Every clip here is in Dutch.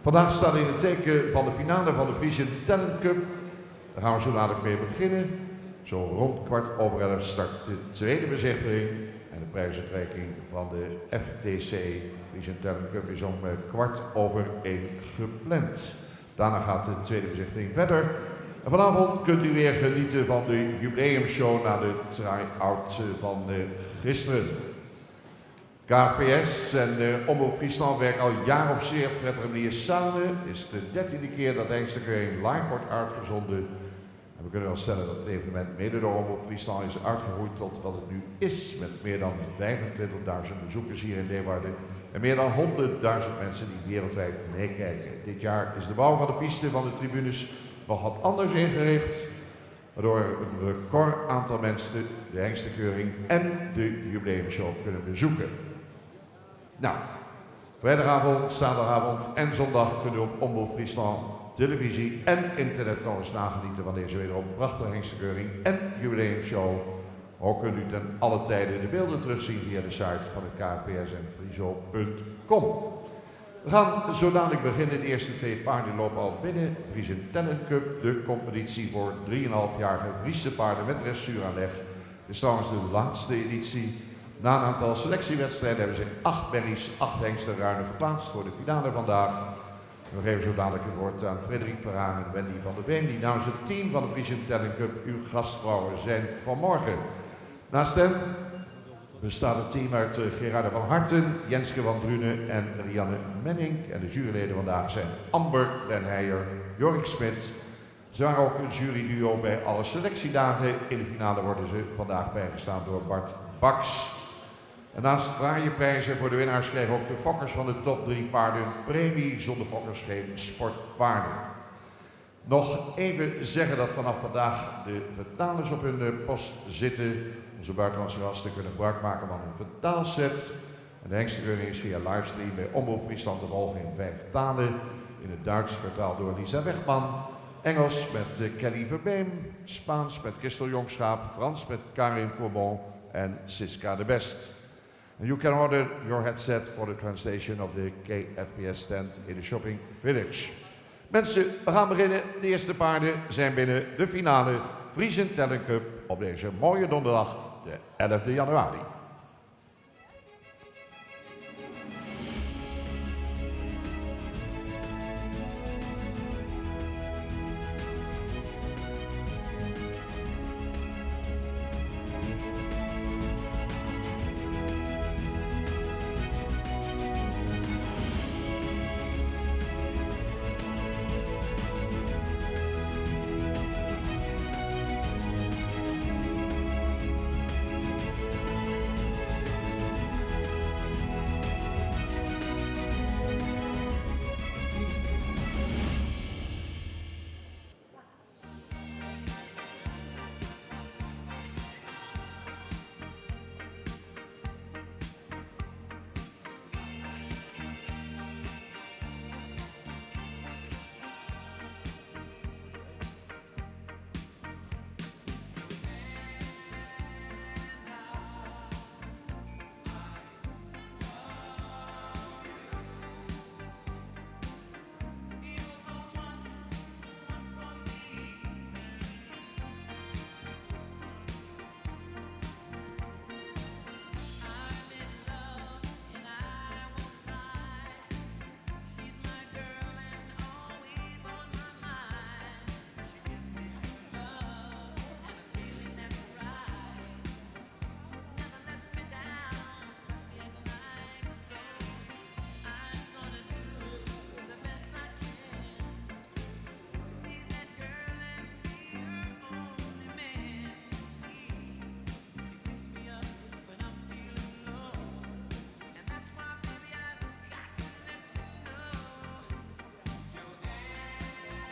Vandaag staat in het teken van de finale van de Frisian Talent Cup. Daar gaan we zo dadelijk mee beginnen. Zo rond 11:15 start de tweede bezichtiging. En de prijsuitreiking van de FTC Frisian Talent Cup is om 1:15 gepland. Daarna gaat de tweede bezichtiging verder. En vanavond kunt u weer genieten van de jubileumshow na de try-out van gisteren. KFPS en Omroep Friesland werken al jaren op zeer prettige manier samen. Het is de 13e keer dat de Hengstenkeuring live wordt uitgezonden. En we kunnen wel stellen dat het evenement mede door Omroep Friesland is uitgegroeid tot wat het nu is. Met meer dan 25.000 bezoekers hier in Leeuwarden. En meer dan 100.000 mensen die wereldwijd meekijken. Dit jaar is de bouw van de piste van de tribunes nog wat anders ingericht. Waardoor een record aantal mensen de Hengstenkeuring en de jubileumshow kunnen bezoeken. Nou, vrijdagavond, zaterdagavond en zondag kunnen we op Omroep Friesland, televisie en internet nog eens nagenieten van deze wederom prachtige Hengstenkeuring en jubileumshow. Ook kunt u ten alle tijden de beelden terugzien via de site van het KFPS en friso.com. We gaan zo dadelijk beginnen. De eerste twee paarden lopen al binnen. Frisian Talent Cup, de competitie voor 3,5-jarige Friese paarden met dressuuraanleg. Het is trouwens de laatste editie. Na een aantal selectiewedstrijden hebben zich 8 berries, 8 hengstenruinen geplaatst voor de finale vandaag. We geven zo dadelijk het woord aan Frederik Verhagen en Wendy van der Veen, die namens het team van de Frisian Talent Cup uw gastvrouwen zijn vanmorgen. Naast hen bestaat het team uit Gerarda van Harten, Jenske van Drunen en Rianne Menning. En de juryleden vandaag zijn Amber Den Heijer, Jorik Smit. Ze waren ook een juryduo bij alle selectiedagen. In de finale worden ze vandaag bijgestaan door Bart Baks. En naast fraaieprijzen voor de winnaars kregen ook de fokkers van de top 3 paarden een premie. Zonder fokkers geen sportpaarden. Nog even zeggen dat vanaf vandaag de vertalers op hun post zitten. Onze buitenlandse gasten kunnen gebruik maken van een vertaalset. En de Hengstenkeuring is via livestream bij Omroep Friesland te volgen in 5 talen. In het Duits vertaald door Lisa Wegman. Engels met Kelly Verbeem. Spaans met Christel Jongschaap. Frans met Karin Fourbon en Siska de Best. And you can order your headset for the translation of the KFPS stand in the shopping village. Mensen, we gaan beginnen. De eerste paarden zijn binnen de finale Frisian Talent Cup op deze mooie donderdag, de 11e januari.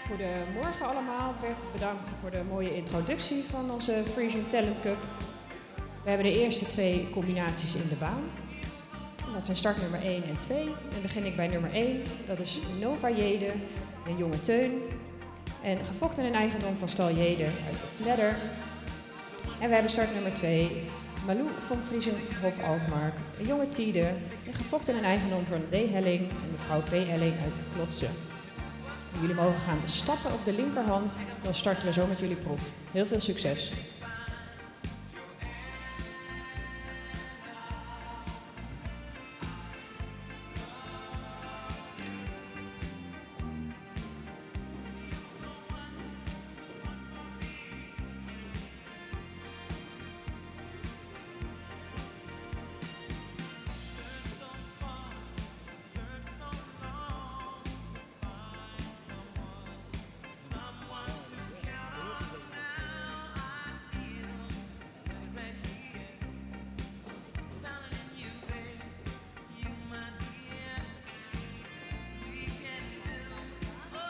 Goedemorgen allemaal. Bert, bedankt voor de mooie introductie van onze Frisian Talent Cup. We hebben de eerste 2 combinaties in de baan. Dat zijn startnummer 1 en 2. Dan begin ik bij nummer 1. Dat is Nova Jede, een jonge teun. En gefokt in een eigendom van stal Jede uit de Vledder. En we hebben startnummer 2, Malou van Friesenhof-Altmark, een jonge Tiede, een gefokte en eigendom van D. Helling en mevrouw P. Helling uit Klotsen. En jullie mogen gaan stappen op de linkerhand, dan starten we zo met jullie proef. Heel veel succes!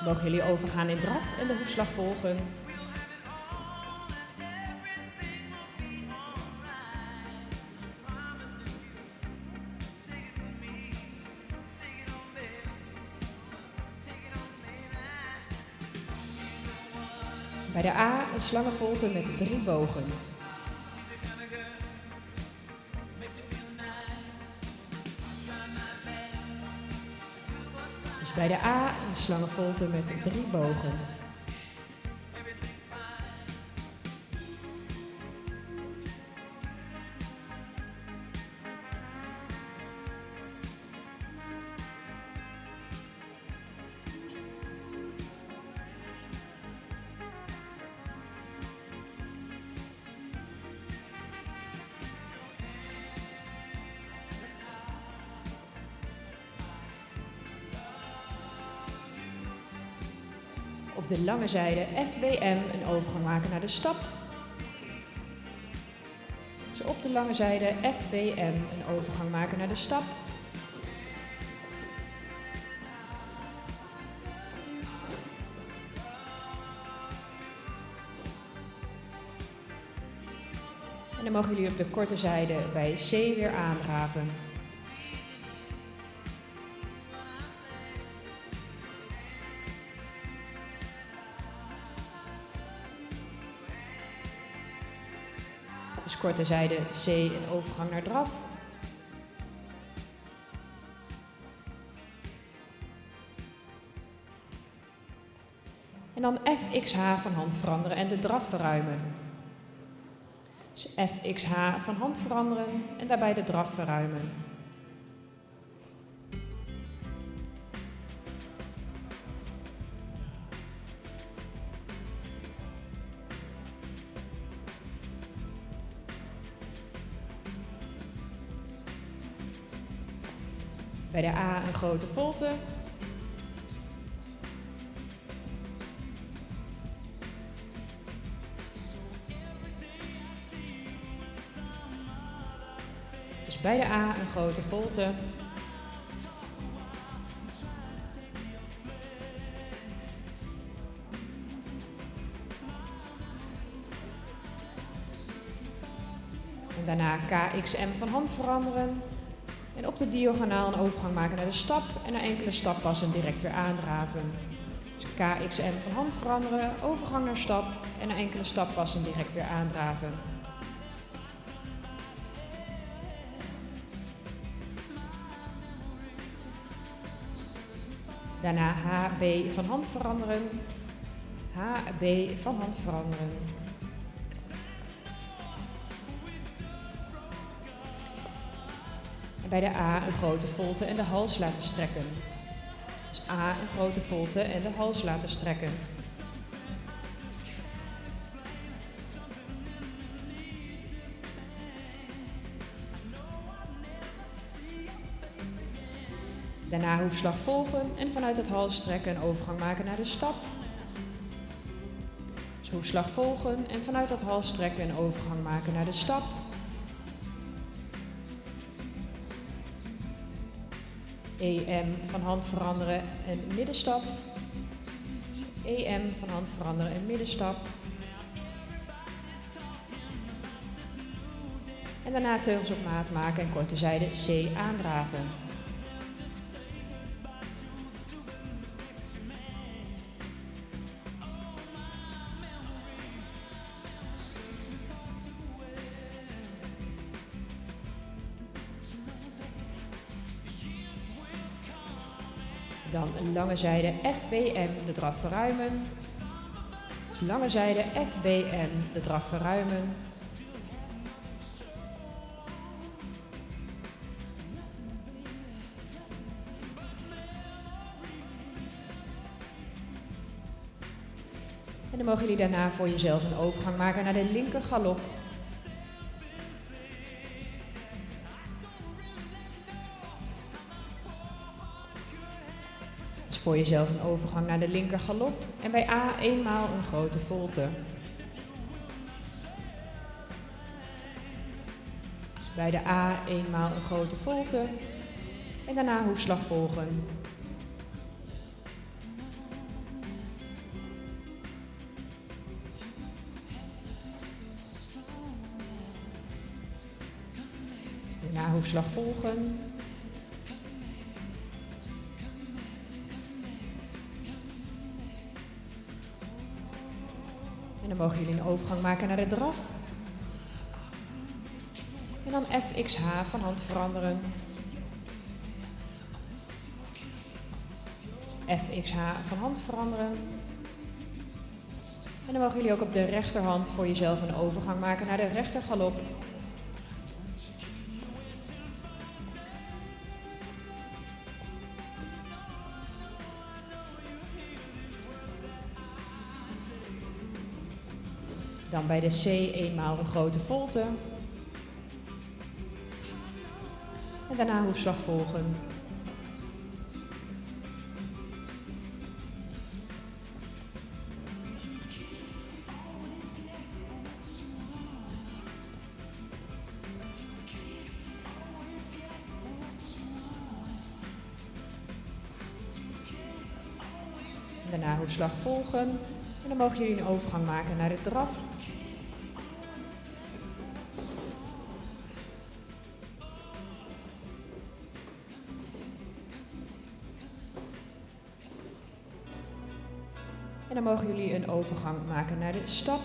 Mogen jullie overgaan in draf en de hoefslag volgen. Bij de A een slangenvolte met 3 bogen. Dus bij de A een slangenvolte met 3 bogen. Op de lange zijde FBM een overgang maken naar de stap. Dus op de lange zijde FBM een overgang maken naar de stap. En dan mogen jullie op de korte zijde bij C weer aandraven. Dus korte zijde C een overgang naar draf. En dan FXH van hand veranderen en de draf verruimen. Dus FXH van hand veranderen en daarbij de draf verruimen. Bij de A een grote volte. Dus bij de A een grote volte. En daarna KXM van hand veranderen. En op de diagonaal een overgang maken naar de stap en na enkele stappassen direct weer aandraven. Dus KXM van hand veranderen, overgang naar stap en na enkele stappassen direct weer aandraven. Daarna HB van hand veranderen, HB van hand veranderen. En bij de A een grote volte en de hals laten strekken. Dus A een grote volte en de hals laten strekken. Daarna hoefslag volgen en vanuit het hals strekken een overgang maken naar de stap. Dus hoefslag volgen en vanuit het hals strekken een overgang maken naar de stap. EM van hand veranderen en middenstap. EM van hand veranderen en middenstap. En daarna teugels op maat maken en korte zijde C aandraven. Dan een lange zijde FBM, de draf verruimen. Dus lange zijde FBM, de draf verruimen. En dan mogen jullie daarna voor jezelf een overgang maken naar de linker galop. Dus voor jezelf een overgang naar de linker galop. En bij A eenmaal een grote volte. Dus bij de A eenmaal een grote volte. En daarna hoefslag volgen. Daarna hoefslag volgen. En dan mogen jullie een overgang maken naar de draf. En dan FXH van hand veranderen. FXH van hand veranderen. En dan mogen jullie ook op de rechterhand voor jezelf een overgang maken naar de rechter galop. Dan bij de C eenmaal een grote volte. En daarna hoefslag volgen. En daarna hoefslag volgen. En dan mogen jullie een overgang maken naar de draf. En dan mogen jullie een overgang maken naar de stap.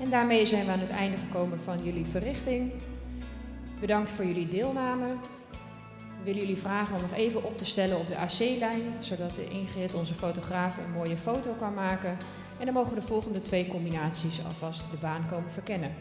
En daarmee zijn we aan het einde gekomen van jullie verrichting. Bedankt voor jullie deelname. We willen jullie vragen om nog even op te stellen op de AC-lijn, zodat Ingrid, onze fotograaf, een mooie foto kan maken. En dan mogen de volgende 2 combinaties alvast de baan komen verkennen.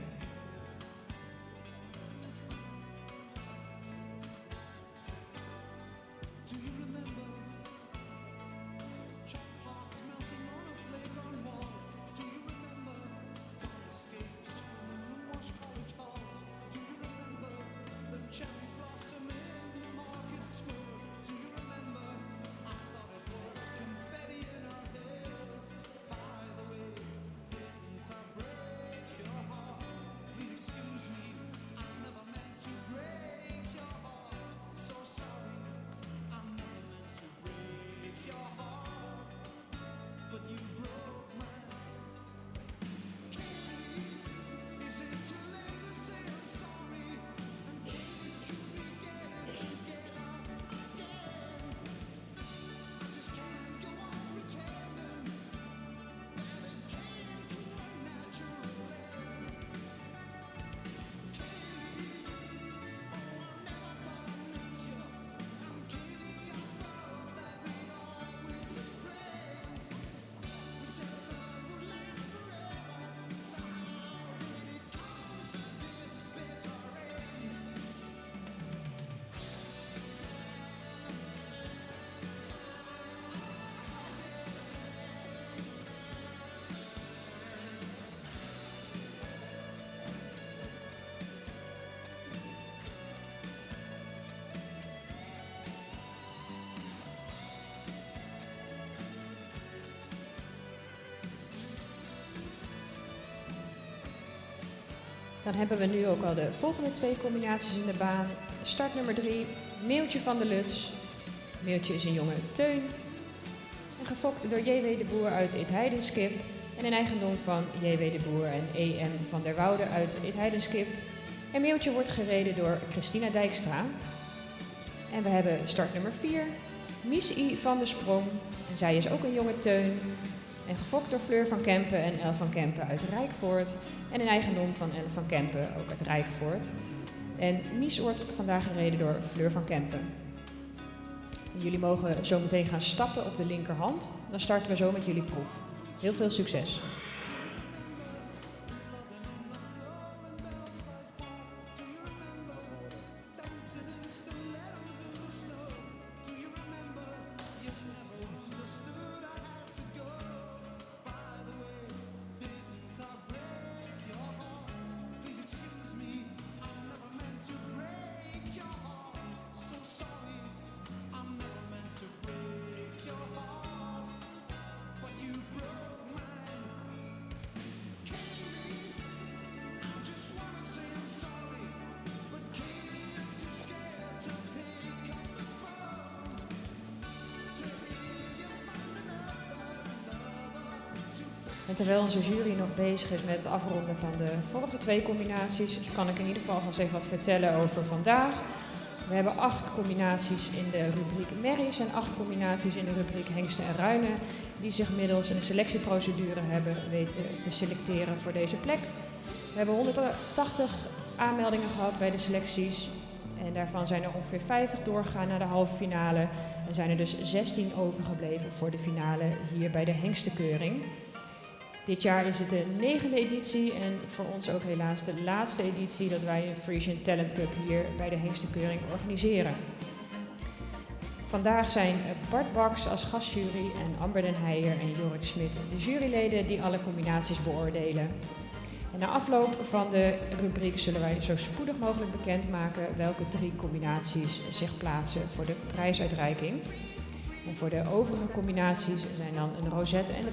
Dan hebben we nu ook al de volgende 2 combinaties in de baan. Start nummer 3, Mailtje van de Luts. Mailtje is een jonge Teun. En gefokt door J.W. de Boer uit Eetheidenskip. En in eigendom van J.W. de Boer en E.M. van der Woude uit Eetheidenskip. En Mailtje wordt gereden door Christina Dijkstra. En we hebben start nummer 4, Mies I. van der Sprong. En zij is ook een jonge Teun. En gefokt door Fleur van Kempen en El van Kempen uit Rijkvoort. En in eigendom van El van Kempen, ook uit Rijkvoort. En Mies wordt vandaag gereden door Fleur van Kempen. Jullie mogen zo meteen gaan stappen op de linkerhand. Dan starten we zo met jullie proef. Heel veel succes! En terwijl onze jury nog bezig is met het afronden van de vorige 2 combinaties, kan ik in ieder geval vast even wat vertellen over vandaag. We hebben 8 combinaties in de rubriek merries en 8 combinaties in de rubriek hengsten en ruinen, die zich middels een selectieprocedure hebben weten te selecteren voor deze plek. We hebben 180 aanmeldingen gehad bij de selecties en daarvan zijn er ongeveer 50 doorgegaan naar de halve finale en zijn er dus 16 overgebleven voor de finale hier bij de hengstenkeuring. Dit jaar is het de 9e editie en voor ons ook helaas de laatste editie dat wij een Frisian Talent Cup hier bij de hengstenkeuring organiseren. Vandaag zijn Bart Baks als gastjury en Amber den Heijer en Jorik Smit de juryleden die alle combinaties beoordelen. En na afloop van de rubriek zullen wij zo spoedig mogelijk bekendmaken welke 3 combinaties zich plaatsen voor de prijsuitreiking. En voor de overige combinaties zijn dan een rosette en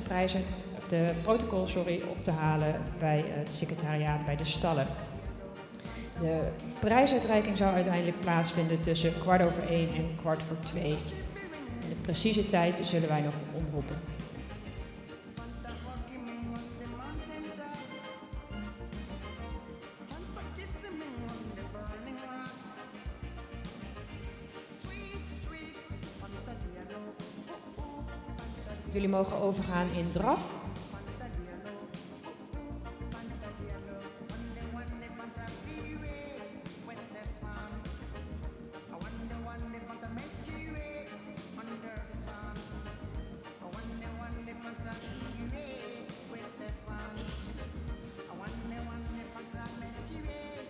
de protocol op te halen bij het secretariaat bij de stallen. De prijsuitreiking zou uiteindelijk plaatsvinden tussen 1:15 en 1:15. En de precieze tijd zullen wij nog omroepen. Jullie mogen overgaan in draf.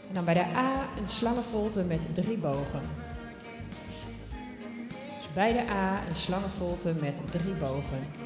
En dan bij de A een slangenvolte met 3 bogen. Dus bij de A een slangenvolte met 3 bogen.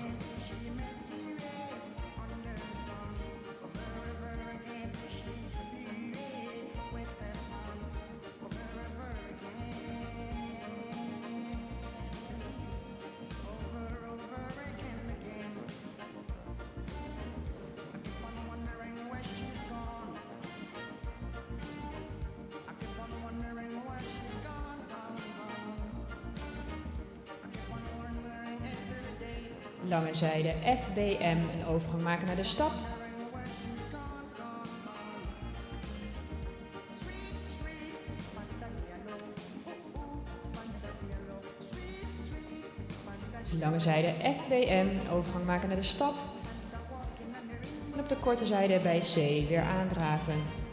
Lange zijde FBM een overgang maken naar de stap. Dus lange zijde FBM een overgang maken naar de stap. En op de korte zijde bij C weer aandraven.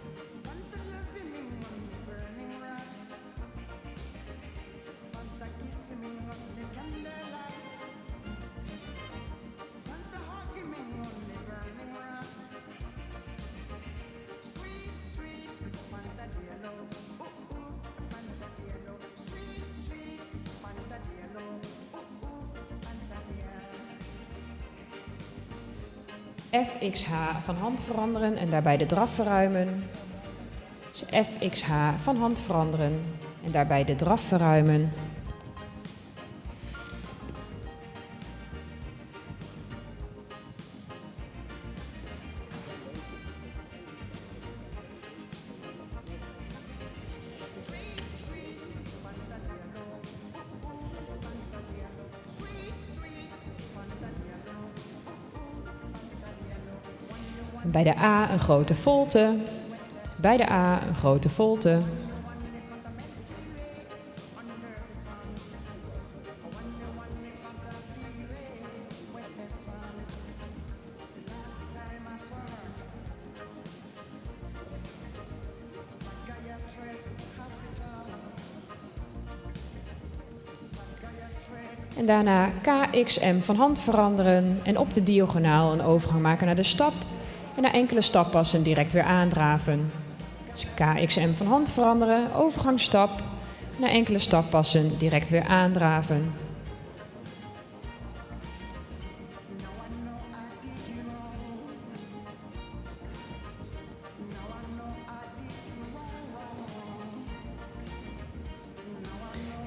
FXH van hand veranderen en daarbij de draf verruimen. Dus FXH van hand veranderen en daarbij de draf verruimen. Bij de A een grote volte. Bij de A een grote volte. En daarna KXM van hand veranderen en op de diagonaal een overgang maken naar de stap. En na enkele stappassen direct weer aandraven. Dus KXM van hand veranderen, overgang stap. Na enkele stappassen direct weer aandraven.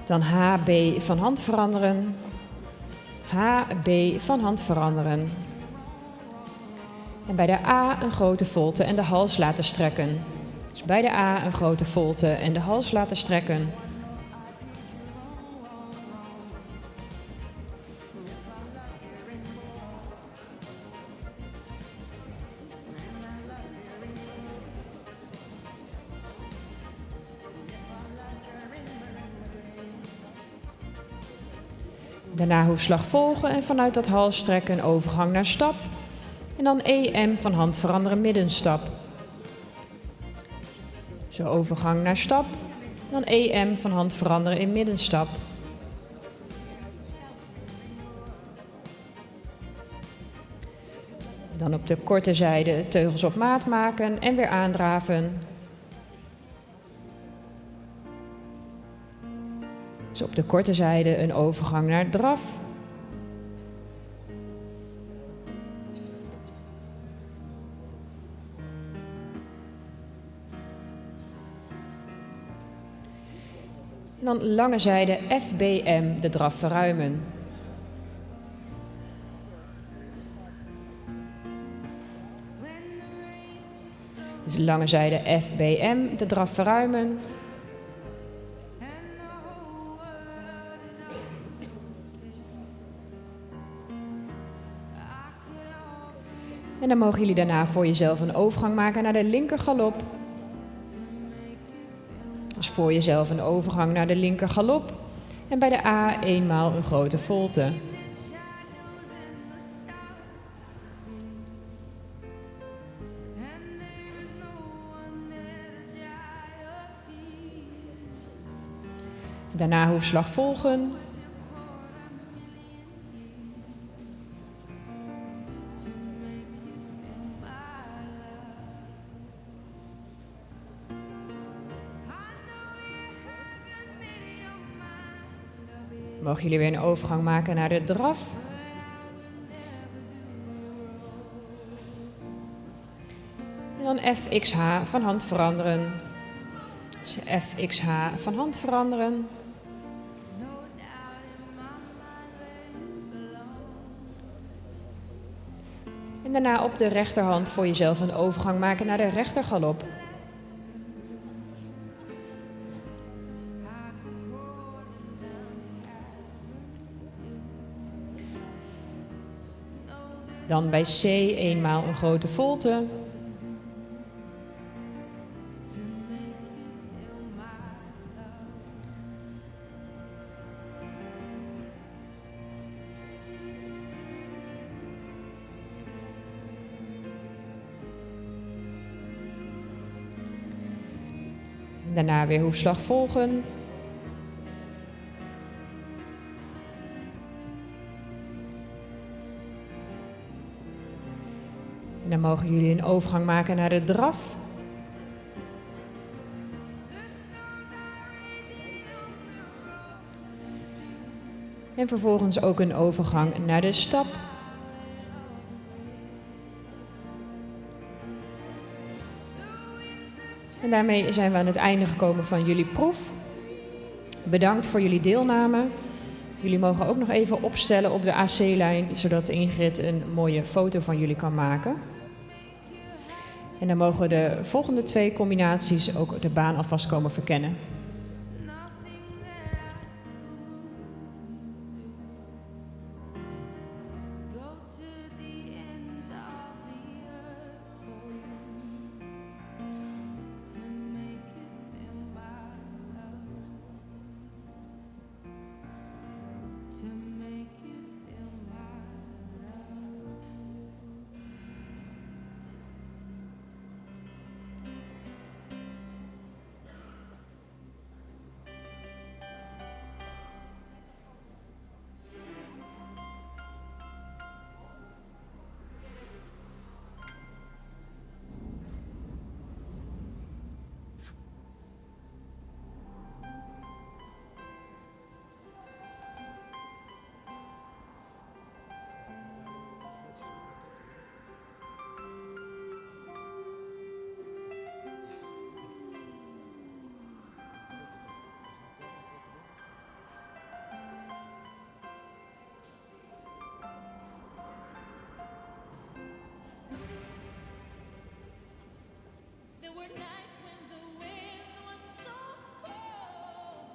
Dan HB van hand veranderen. HB van hand veranderen. En bij de A een grote volte en de hals laten strekken. Dus bij de A een grote volte en de hals laten strekken. Daarna hoefslag volgen en vanuit dat halsstrekken een overgang naar stap. En dan EM van hand veranderen middenstap. Zo overgang naar stap. Dan EM van hand veranderen in middenstap. Dan op de korte zijde teugels op maat maken en weer aandraven. Dus op de korte zijde een overgang naar draf. En dan lange zijde FBM, de draf verruimen. Dus lange zijde FBM, de draf verruimen. En dan mogen jullie daarna voor jezelf een overgang maken naar de linker galop. Dus voor jezelf een overgang naar de linker galop. En bij de A eenmaal een grote volte. Daarna hoefslag volgen. Mogen jullie weer een overgang maken naar de draf. En dan FXH van hand veranderen. Dus FXH van hand veranderen. En daarna op de rechterhand voor jezelf een overgang maken naar de rechtergalop. Dan bij C eenmaal een grote volte. Daarna weer hoefslag volgen. En dan mogen jullie een overgang maken naar de draf. En vervolgens ook een overgang naar de stap. En daarmee zijn we aan het einde gekomen van jullie proef. Bedankt voor jullie deelname. Jullie mogen ook nog even opstellen op de AC-lijn, zodat Ingrid een mooie foto van jullie kan maken. En dan mogen de volgende 2 combinaties ook de baan alvast komen verkennen. were nights when the wind was so cold.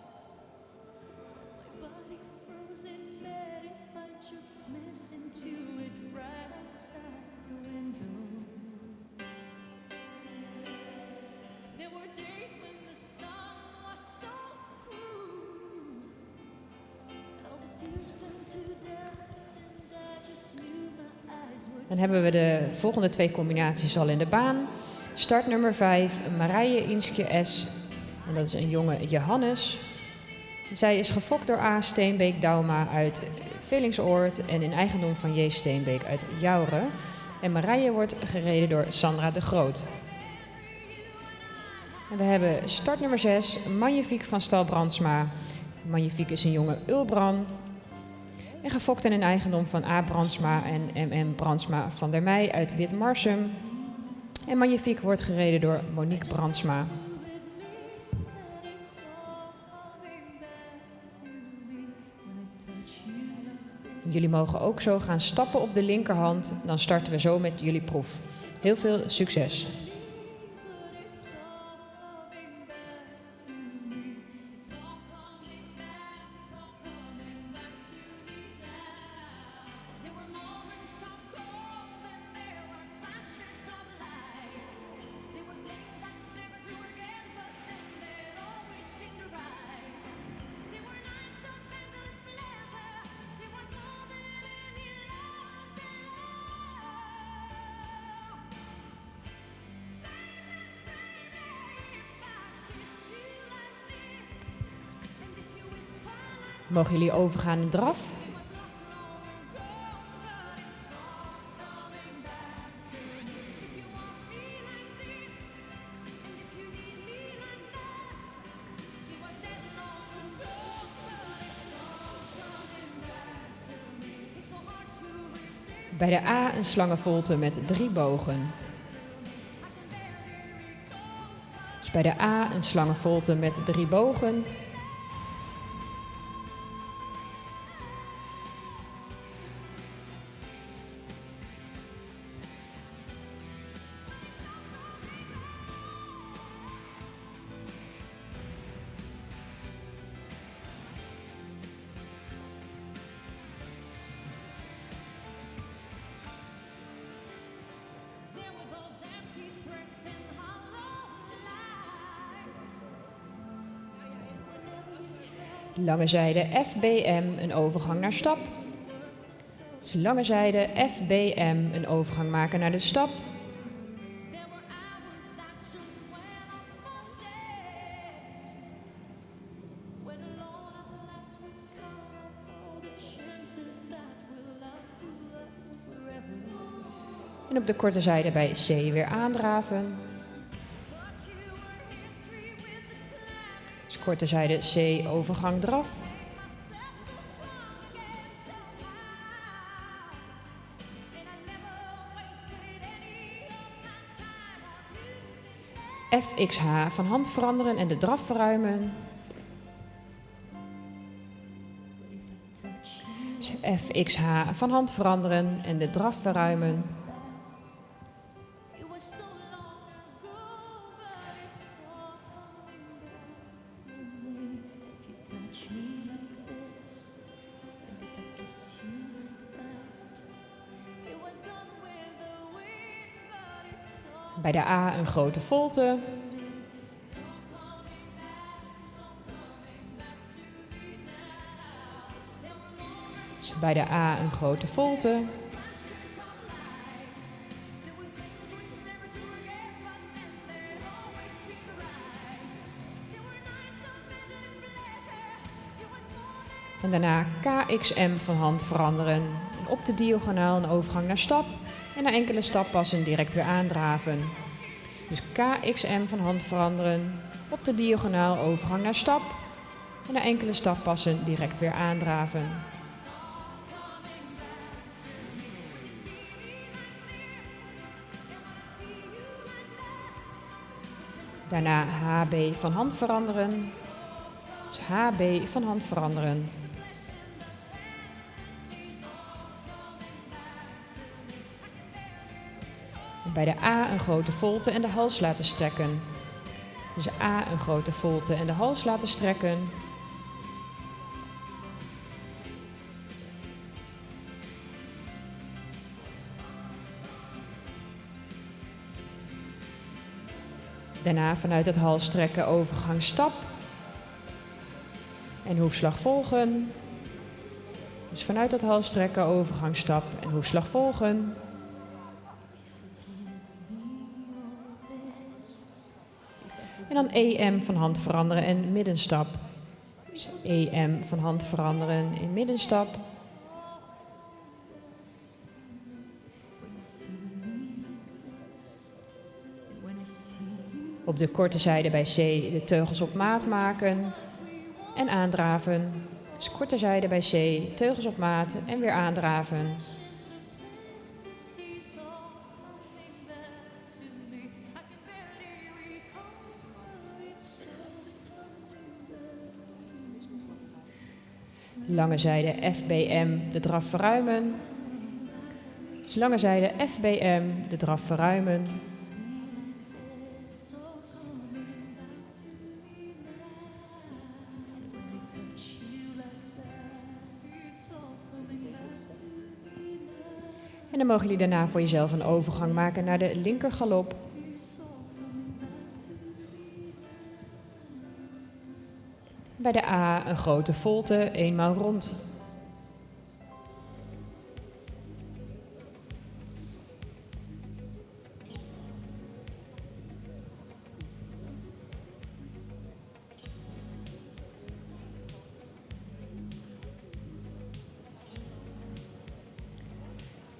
My body froze in bed if I just listened to it right outside the window. There were days when the sun was so cruel. All the tears turned to dust and I just knew my eyes were. Dan hebben we de volgende 2 combinaties al in de baan. Start nummer 5, Marije Inskje S. En dat is een jonge Johannes. Zij is gefokt door A. Steenbeek Dauma uit Velingsoord en in eigendom van J. Steenbeek uit Jouren. En Marije wordt gereden door Sandra de Groot. En we hebben start nummer 6, Magnifiek van Stal Brandsma. Magnifiek is een jonge Ulbran. En gefokt en in eigendom van A. Brandsma en MM Brandsma van der Meij uit Witmarsum. En Magnifiek wordt gereden door Monique Brandsma. Jullie mogen ook zo gaan stappen op de linkerhand. Dan starten we zo met jullie proef. Heel veel succes! Mogen jullie overgaan in draf? Bij de A een slangenvolte met 3 bogen. Dus bij de A een slangenvolte met 3 bogen. Lange zijde FBM, een overgang naar stap. Dus lange zijde FBM, een overgang maken naar de stap. En op de korte zijde bij C weer aandraven. Korte zijde C, overgang draf. FXH van hand veranderen en de draf verruimen. Dus FXH van hand veranderen en de draf verruimen. Bij de A een grote volte. Dus bij de A een grote volte. En daarna KXM van hand veranderen. En op de diagonaal een overgang naar stap. En na enkele stappassen direct weer aandraven. Dus KXM van hand veranderen. Op de diagonaal overgang naar stap. En na enkele stappassen direct weer aandraven. Daarna HB van hand veranderen. Dus HB van hand veranderen. Bij de A een grote volte en de hals laten strekken. Dus A een grote volte en de hals laten strekken. Daarna vanuit het hals strekken, overgang stap. En hoefslag volgen. Dus vanuit het hals strekken, overgang stap en hoefslag volgen. En dan EM van hand veranderen en middenstap. Dus EM van hand veranderen in middenstap. Op de korte zijde bij C de teugels op maat maken en aandraven. Dus korte zijde bij C, teugels op maat en weer aandraven. Lange zijde FBM, de draf verruimen. Dus lange zijde FBM, de draf verruimen. En dan mogen jullie daarna voor jezelf een overgang maken naar de linkergalop. Bij de A een grote volte, eenmaal rond.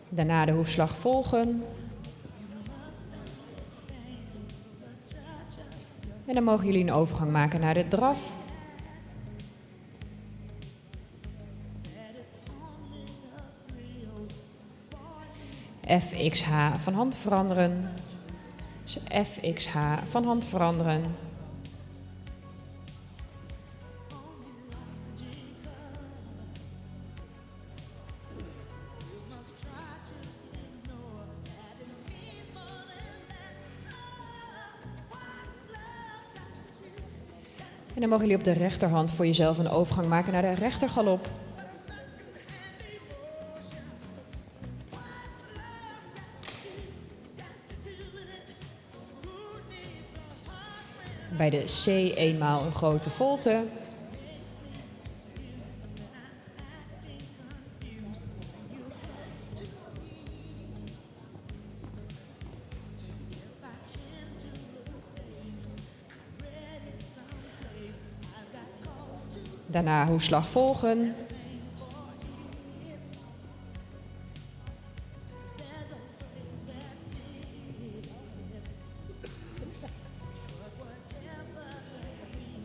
Daarna de hoefslag volgen. En dan mogen jullie een overgang maken naar de draf. FXH van hand veranderen. Dus FXH van hand veranderen. En dan mogen jullie op de rechterhand voor jezelf een overgang maken naar de rechtergalop. Bij de C eenmaal een grote volte. Daarna hoefslag volgen.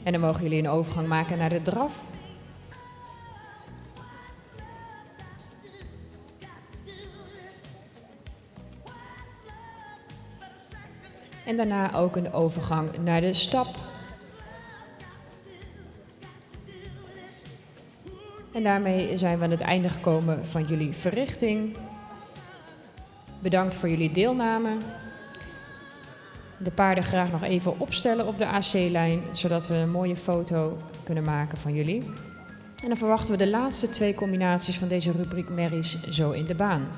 En dan mogen jullie een overgang maken naar de draf. En daarna ook een overgang naar de stap. En daarmee zijn we aan het einde gekomen van jullie verrichting. Bedankt voor jullie deelname. De paarden graag nog even opstellen op de AC-lijn, zodat we een mooie foto kunnen maken van jullie. En dan verwachten we de laatste 2 combinaties van deze rubriek merries zo in de baan.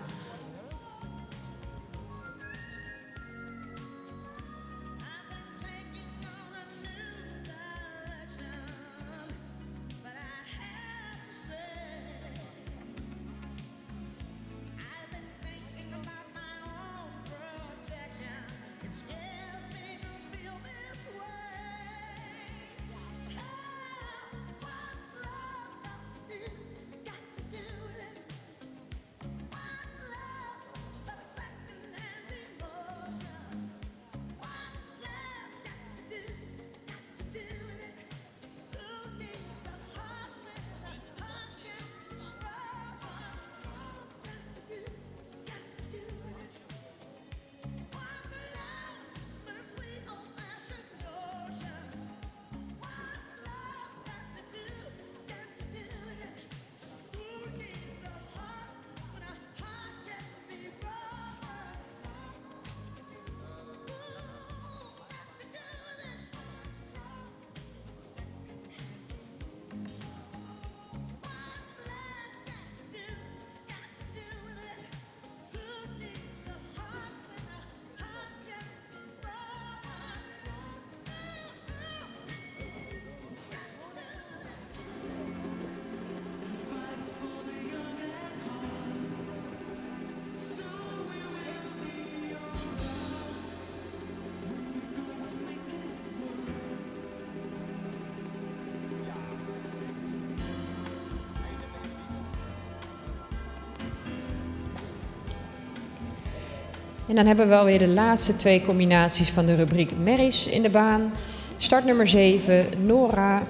En dan hebben we alweer de laatste 2 combinaties van de rubriek Merries in de baan. Start nummer 7, Nora.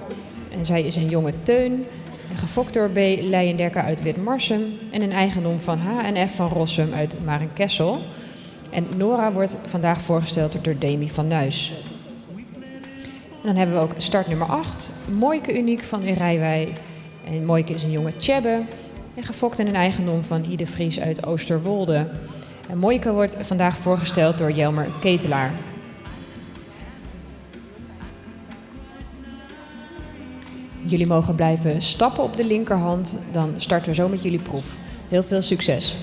En zij is een jonge teun. En gefokt door B. Leijendekker uit Witmarsum. En een eigendom van H&F van Rossum uit Marenkessel. En Nora wordt vandaag voorgesteld door Demi van Nuis. En dan hebben we ook start nummer 8, Mooike Uniek van Rijwij. En Mooike is een jonge tjebbe. En gefokt in een eigendom van Ide Vries uit Oosterwolde. En Mooike wordt vandaag voorgesteld door Jelmer Ketelaar. Jullie mogen blijven stappen op de linkerhand. Dan starten we zo met jullie proef. Heel veel succes.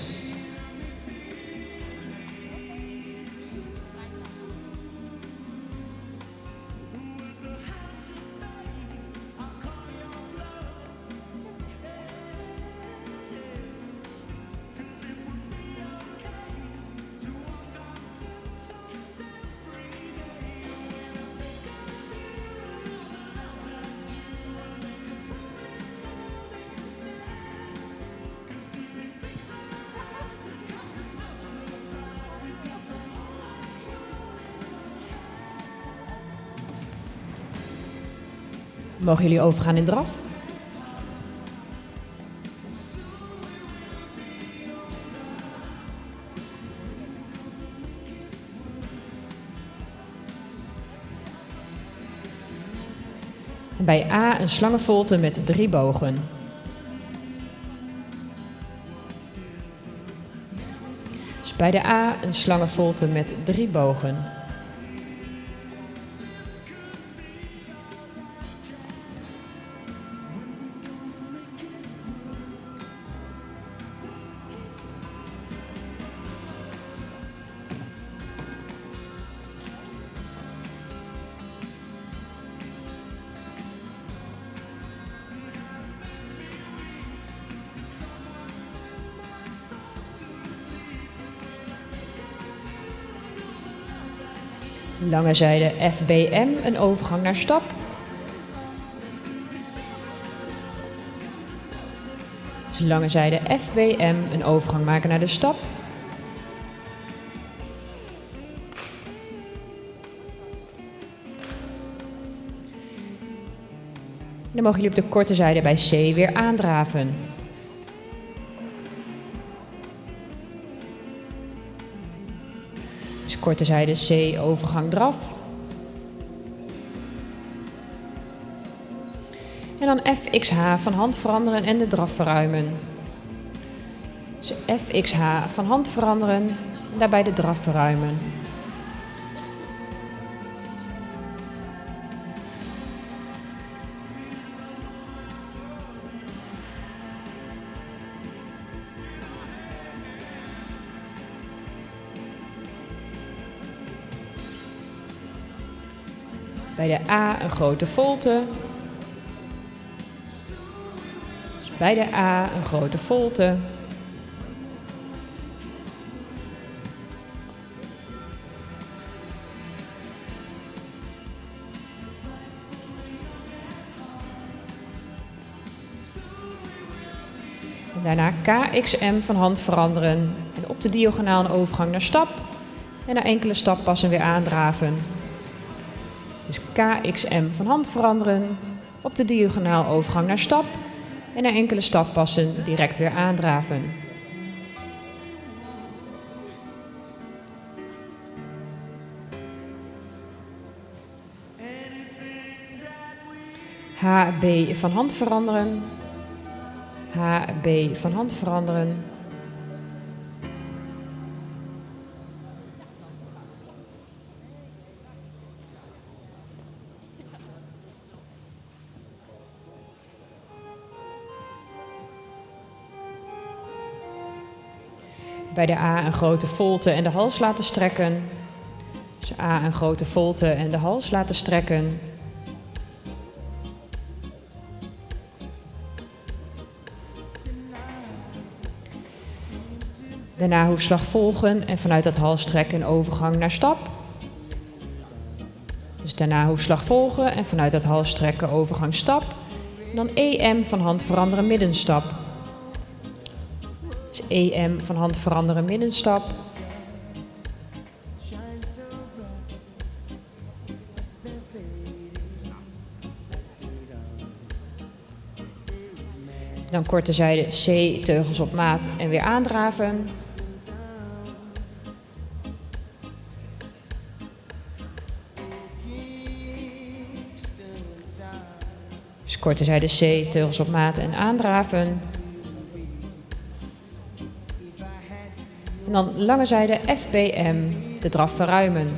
Mogen jullie overgaan in draf? En bij A een slangenvolte met 3 bogen. Dus bij de A een slangenvolte met 3 bogen. Lange zijde FBM, een overgang naar stap. Dus lange zijde FBM, een overgang maken naar de stap. En dan mogen jullie op de korte zijde bij C weer aandraven. Dus korte zijde C, overgang draf. En dan FXH van hand veranderen en de draf verruimen. Dus FXH van hand veranderen en daarbij de draf verruimen. Bij de A een grote volte. Dus bij de A een grote volte. En daarna KXM van hand veranderen. En op de diagonaal een overgang naar stap. En na enkele stappassen weer aandraven. Dus KXM van hand veranderen, op de diagonaal overgang naar stap en na enkele stappassen direct weer aandraven. HB van hand veranderen, HB van hand veranderen. Bij de A een grote volte en de hals laten strekken. Dus A een grote volte en de hals laten strekken. Daarna hoefslag volgen en vanuit dat halsstrekken een overgang naar stap. Dus daarna hoefslag volgen en vanuit dat halsstrekken overgang stap. En dan EM van hand veranderen middenstap. Dus EM van hand veranderen middenstap. Dan korte zijde C, teugels op maat en weer aandraven. Dus korte zijde C, teugels op maat en aandraven. En dan lange zijde FBM, de draf verruimen.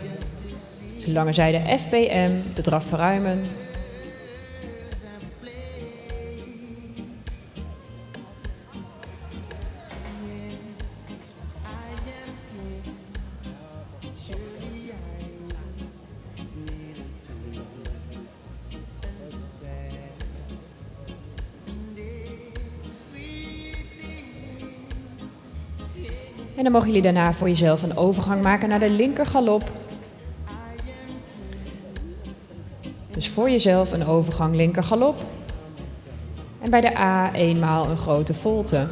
Dus lange zijde FBM, de draf verruimen. En dan mogen jullie daarna voor jezelf een overgang maken naar de linker galop. Dus voor jezelf een overgang linker galop. En bij de A eenmaal een grote volte.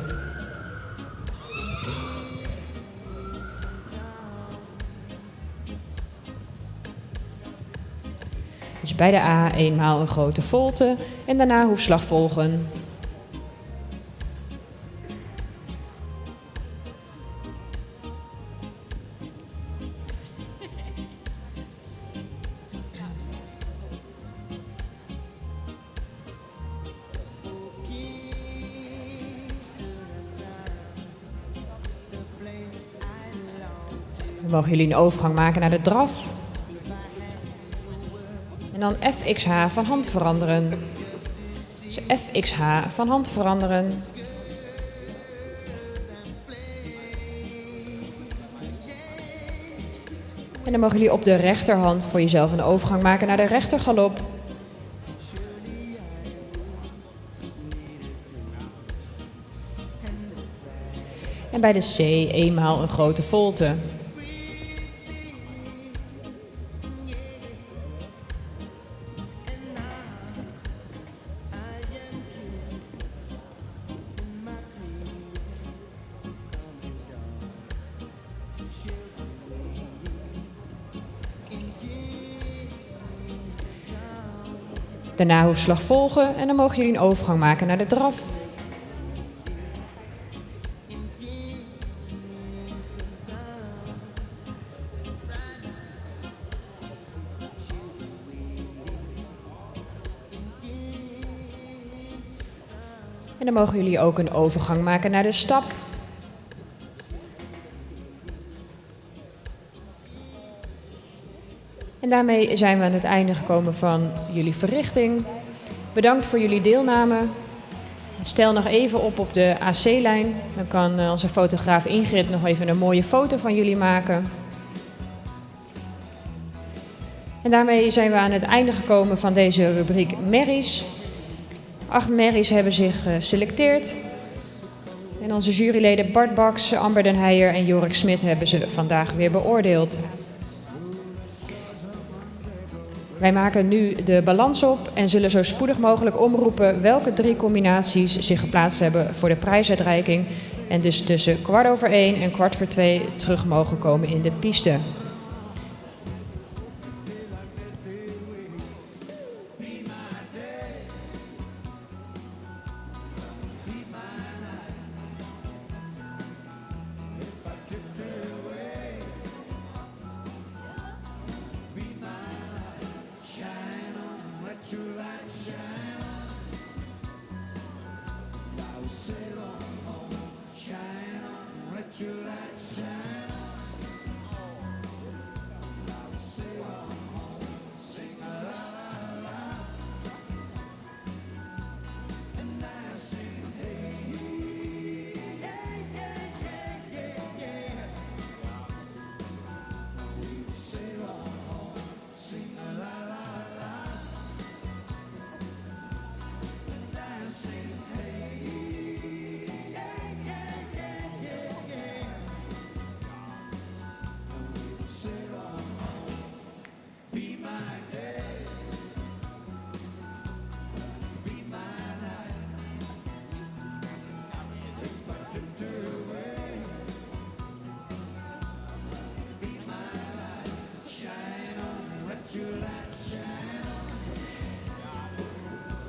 Dus bij de A eenmaal een grote volte en daarna hoefslag volgen. Dan mogen jullie een overgang maken naar de draf. En dan FXH van hand veranderen. Dus FXH van hand veranderen. En dan mogen jullie op de rechterhand voor jezelf een overgang maken naar de rechtergalop. En bij de C eenmaal een grote volte. Daarna hoefslag volgen en dan mogen jullie een overgang maken naar de draf. En dan mogen jullie ook een overgang maken naar de stap. En daarmee zijn we aan het einde gekomen van jullie verrichting. Bedankt voor jullie deelname. Stel nog even op de AC-lijn. Dan kan onze fotograaf Ingrid nog even een mooie foto van jullie maken. En daarmee zijn we aan het einde gekomen van deze rubriek Merries. 8 merries hebben zich geselecteerd. En onze juryleden Bart Baks, Amber den Heijer en Jorik Smit hebben ze vandaag weer beoordeeld. Wij maken nu de balans op en zullen zo spoedig mogelijk omroepen welke 3 combinaties zich geplaatst hebben voor de prijsuitreiking. En dus tussen 1:15 en 1:15 terug mogen komen in de piste.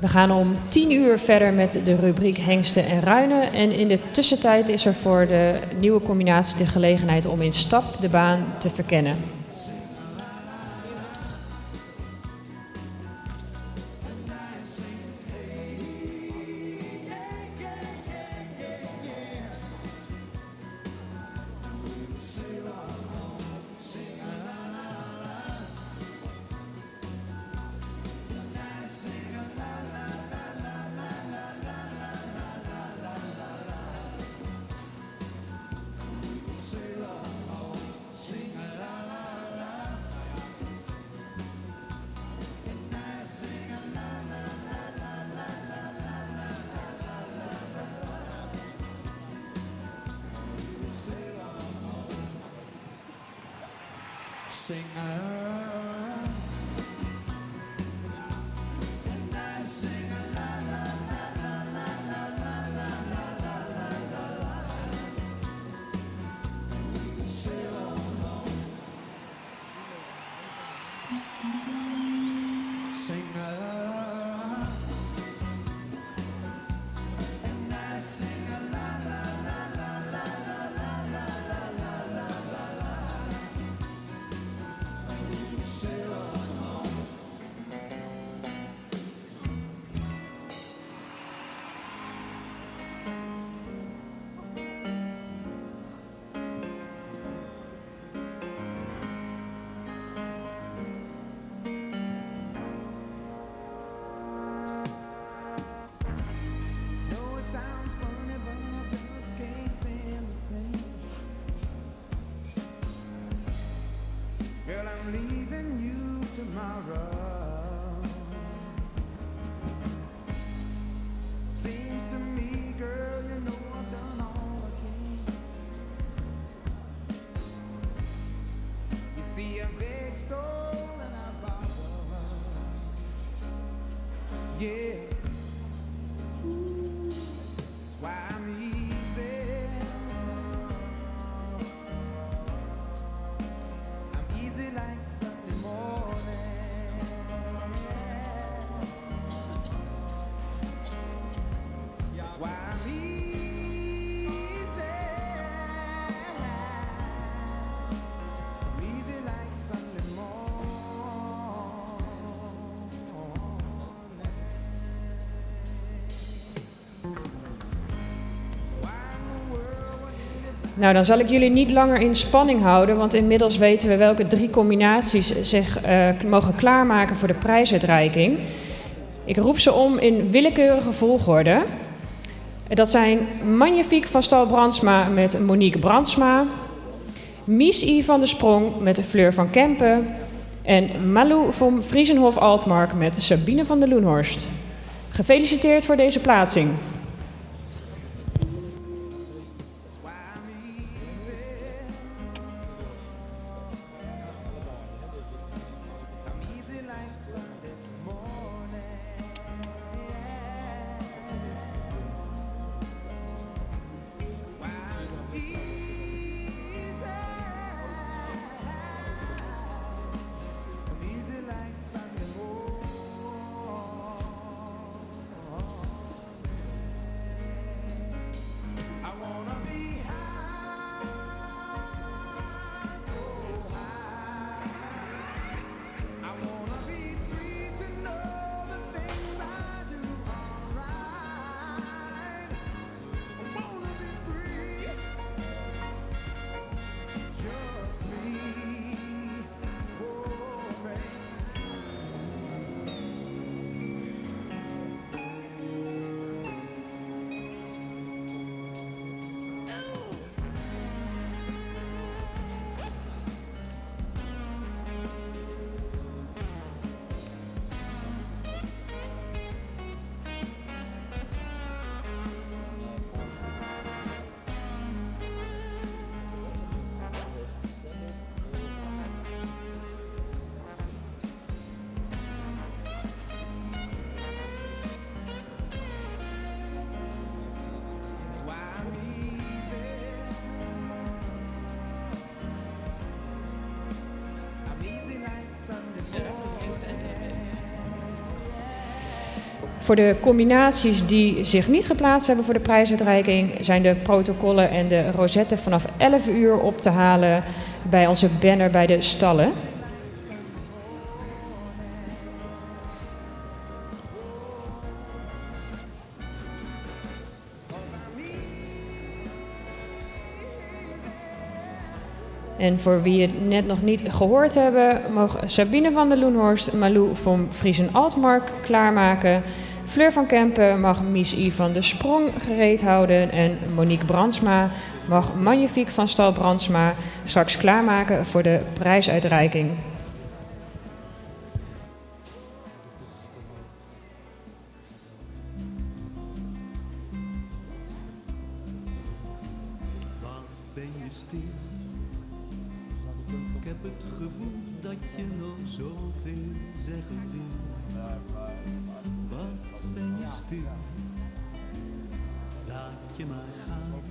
We gaan om 10 uur verder met de rubriek hengsten en ruinen. En in de tussentijd is er voor de nieuwe combinatie de gelegenheid om in stap de baan te verkennen. Sing along. And I sing a la la la la la la la la la la la la la. Sail on. Sing along. And I sing a la la la la la la la la la la la la. Sail on. Know it sounds funny, but I just can't stand the pain. Girl, I'm leaving you tomorrow. Seems to me, girl, you know I've done all I can. You see a big stone and I borrow. Yeah. That's why I'm easy. I'm easy like Sunday morning. That's why I'm easy. I'm easy like Sunday morning. Why in the world would anybody Nou, dan zal ik jullie niet langer in spanning houden, want inmiddels weten we welke 3 combinaties zich mogen klaarmaken voor de prijsuitreiking. Ik roep ze om in willekeurige volgorde. Dat zijn Magnifique van Stal Brandsma met Monique Brandsma, Mies I van de Sprong met Fleur van Kempen en Malou van Friesenhof Altmark met Sabine van der Loenhorst. Gefeliciteerd voor deze plaatsing. why I'm easy. I'm easy like Sunday morning. That's why I'm easy. I'm easy like Sunday morning. Voor de combinaties die zich niet geplaatst hebben voor de prijsuitreiking zijn de protocollen en de rozetten vanaf 11 uur op te halen bij onze banner bij de stallen. En voor wie het net nog niet gehoord hebben, mogen Sabine van der Loenhorst Malou van Friesen Altmark klaarmaken. Fleur van Kempen mag Mies I van de Sprong gereed houden. En Monique Brandsma mag Magnifique van Stal Brandsma straks klaarmaken voor de prijsuitreiking. Wat ben je stil? Ik heb het gevoel dat je nog zoveel zeggen wil. Wat ben je stil? Laat je maar gaan.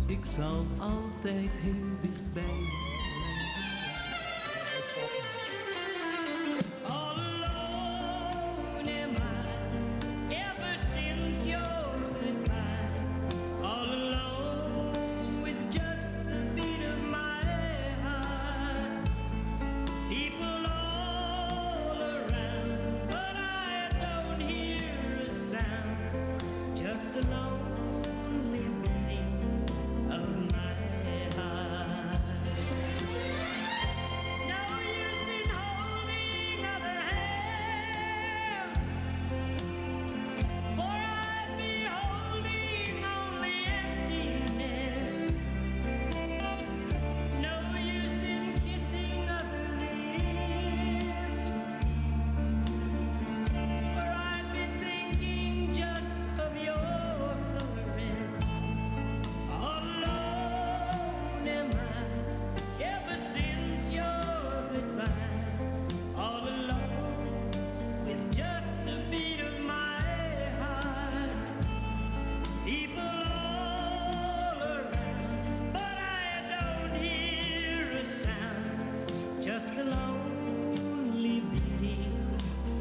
Ik zal altijd heel dichtbij je. All alone am I, ever since your goodbye. All alone with just the beat of my heart. People all around, but I don't hear a sound. Just the lonely beating of my heart. No use in holding other hands, for I'd be holding only emptiness. No use in kissing other lips, for I'd be thinking just of your caress. All alone am I, ever since your goodbye. All alone with just the beat of my heart. People all around, but I don't hear a sound. Just the lonely beating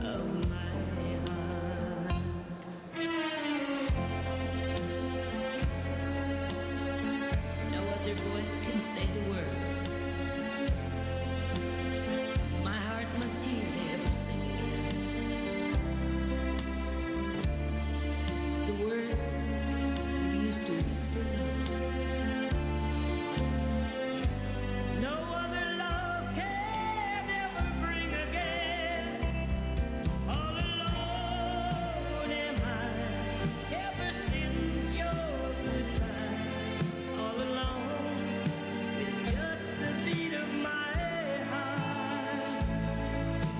of my heart. No other voice can say the words. My heart must hear they ever sing again. The words you used to whisper love. No other love can ever bring again. All alone am I, ever since your goodbye. All alone with just the beat of my heart.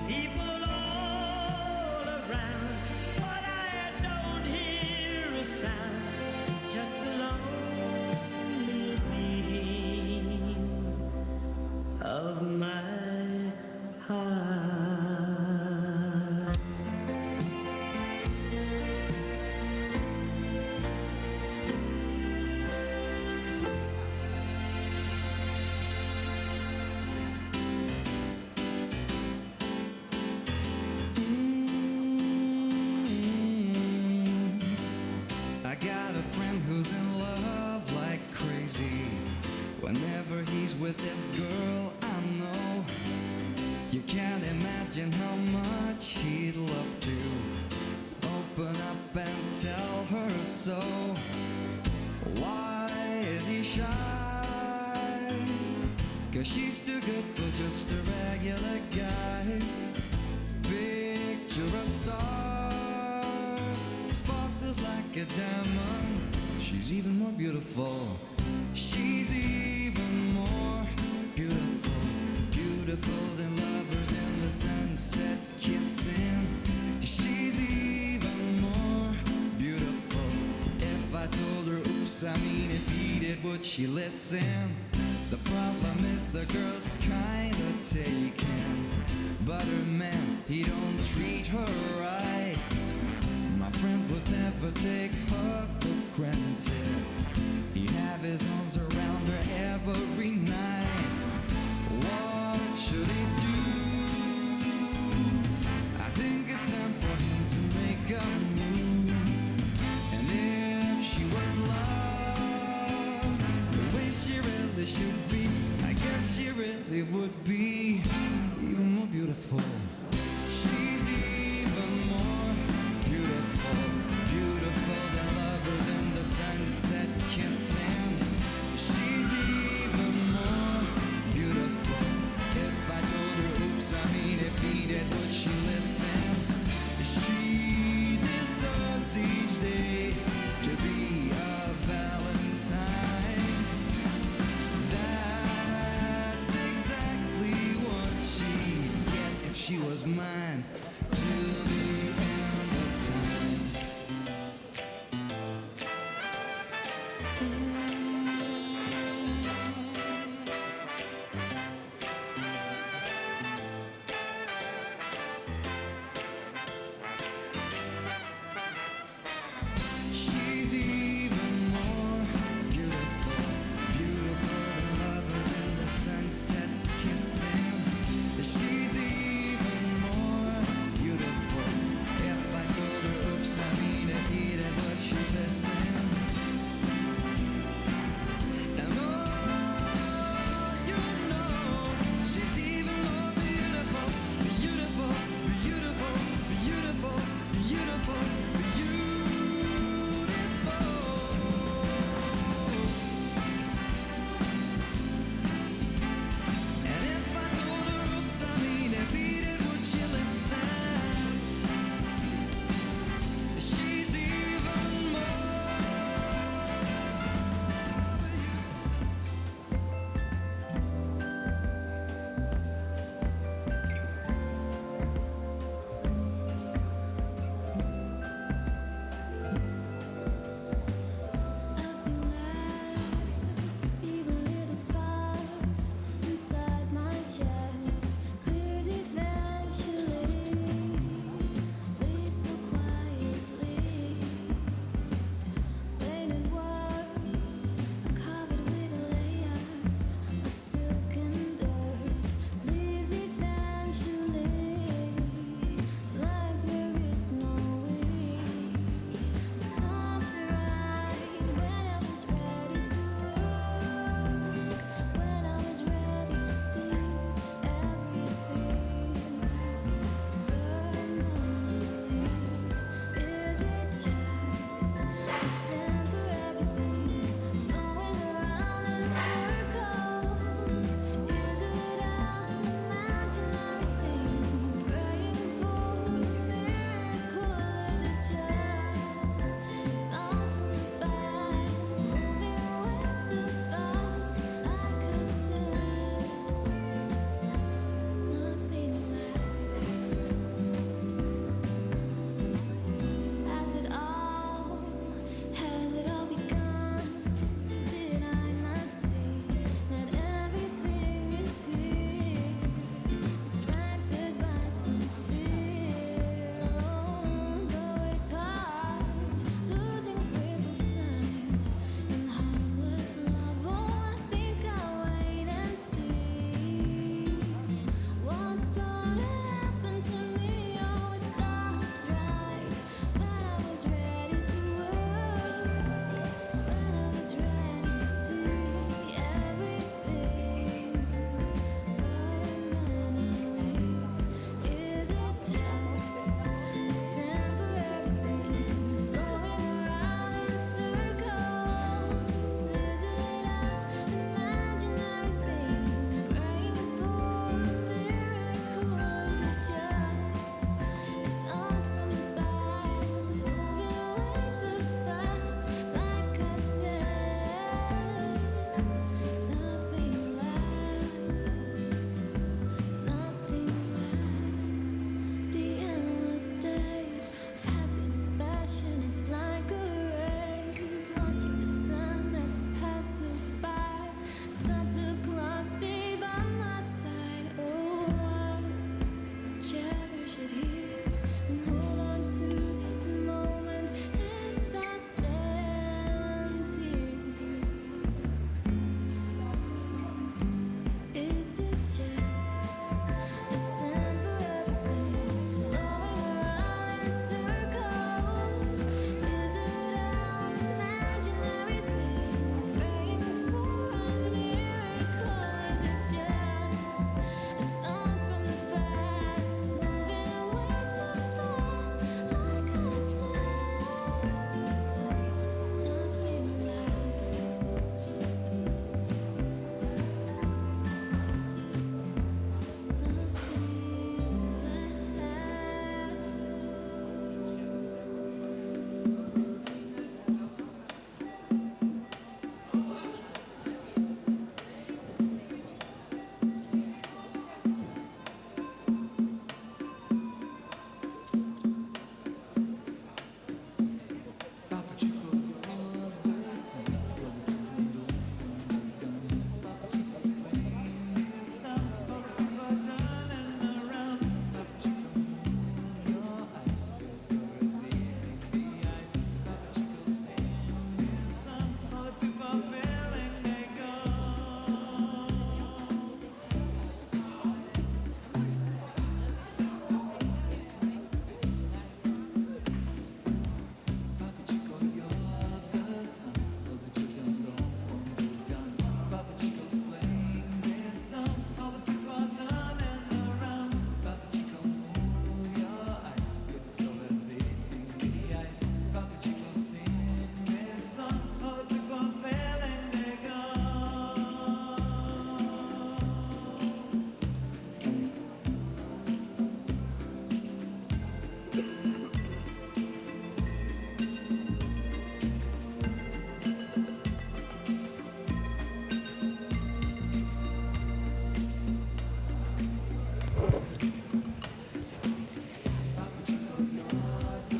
People all around, but I don't hear a sound. Just the lonely beating of my heart. I got a friend who's in love like crazy. Whenever he's with this girl, I know you can't imagine how much he'd love to open up and tell her so. Why is he shy? 'Cause she's too good for just a regular guy. Picture a star, sparkles like a diamond. She's even more beautiful. She's even more beautiful. Beautiful than lovers in the sunset kissing. She's even more beautiful. If I told her, oops, I mean if he did, would she listen? The problem is the girl's kinda taken, but her man, he don't treat her right. My friend would never take her for granted. He'd have his arms around her every night. What should he do? I think it's time for him line till the end of time. She's even more beautiful, beautiful than lovers in the sunset kissing. She's even more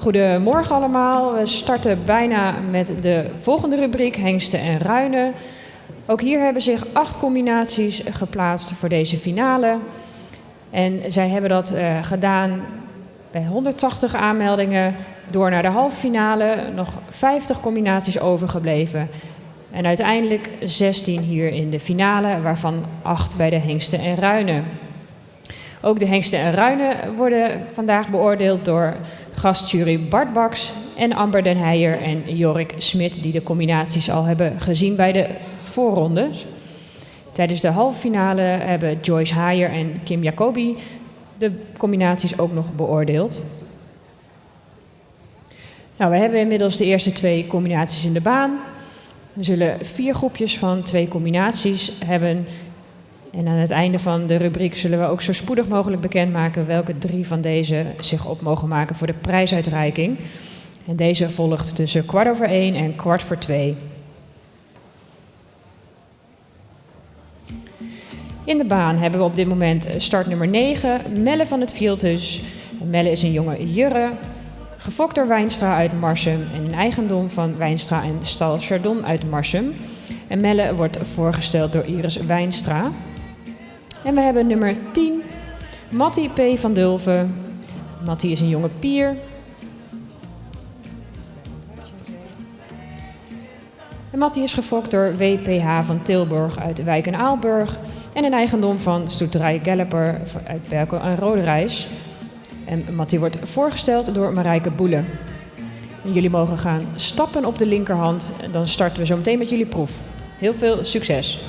Goedemorgen allemaal. We starten bijna met de volgende rubriek, hengsten en ruinen. Ook hier hebben zich 8 combinaties geplaatst voor deze finale. En zij hebben dat gedaan bij 180 aanmeldingen, door naar de halve finale, nog 50 combinaties overgebleven. En uiteindelijk 16 hier in de finale, waarvan 8 bij de hengsten en ruinen. Ook de hengsten en ruinen worden vandaag beoordeeld door gastjury Bart Baks en Amber den Heijer en Jorik Smit, die de combinaties al hebben gezien bij de voorrondes. Tijdens de halve finale hebben Joyce Haier en Kim Jacobi de combinaties ook nog beoordeeld. Nou, we hebben inmiddels de eerste 2 combinaties in de baan. We zullen 4 groepjes van 2 combinaties hebben. En aan het einde van de rubriek zullen we ook zo spoedig mogelijk bekendmaken welke 3 van deze zich op mogen maken voor de prijsuitreiking. En deze volgt tussen 1:15 en 1:15. In de baan hebben we op dit moment startnummer 9, Melle van het Vieldhus. Melle is een jonge jurre, gefokt door Wijnstra uit Marsum en een eigendom van Wijnstra en Stal Chardon uit Marsum. En Melle wordt voorgesteld door Iris Wijnstra. En we hebben nummer 10, Mattie P. van Dulven. Mattie is een jonge pier. En Mattie is gefokt door WPH van Tilburg uit Wijk en Aalburg en een eigendom van stoeterij Galloper uit Berkel en Roderijs. En Mattie wordt voorgesteld door Marijke Boele. En jullie mogen gaan stappen op de linkerhand. Dan starten we zo meteen met jullie proef. Heel veel succes!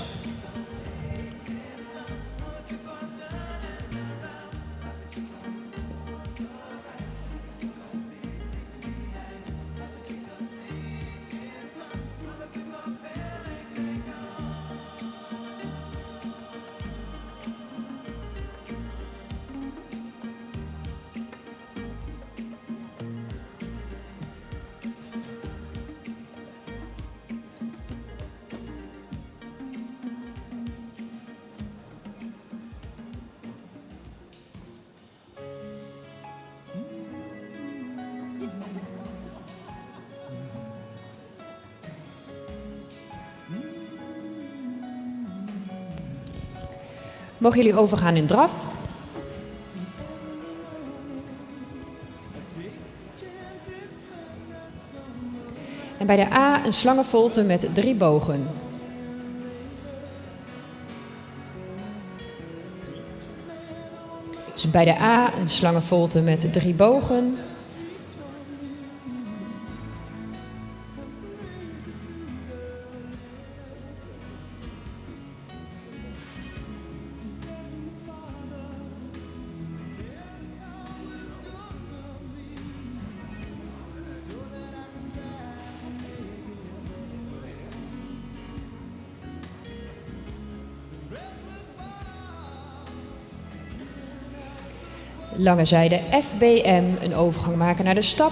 Mogen jullie overgaan in draf? En bij de A een slangenvolte met 3 bogen. Dus bij de A een slangenvolte met 3 bogen. Lange zijde FBM, een overgang maken naar de stap.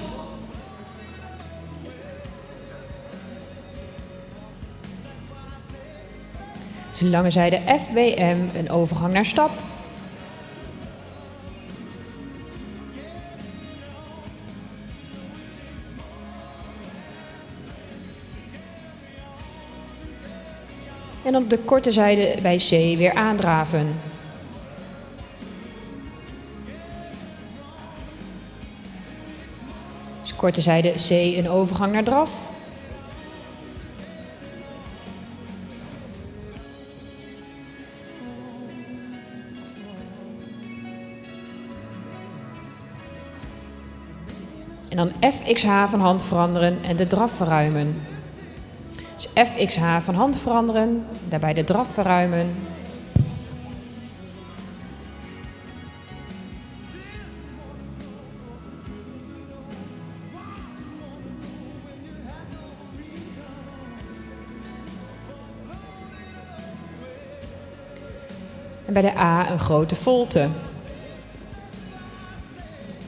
Dus lange zijde FBM, een overgang naar stap. En op de korte zijde bij C weer aandraven. Korte zijde C, een overgang naar draf. En dan FXH van hand veranderen en de draf verruimen. Dus FXH van hand veranderen, daarbij de draf verruimen. En bij de A een grote volte.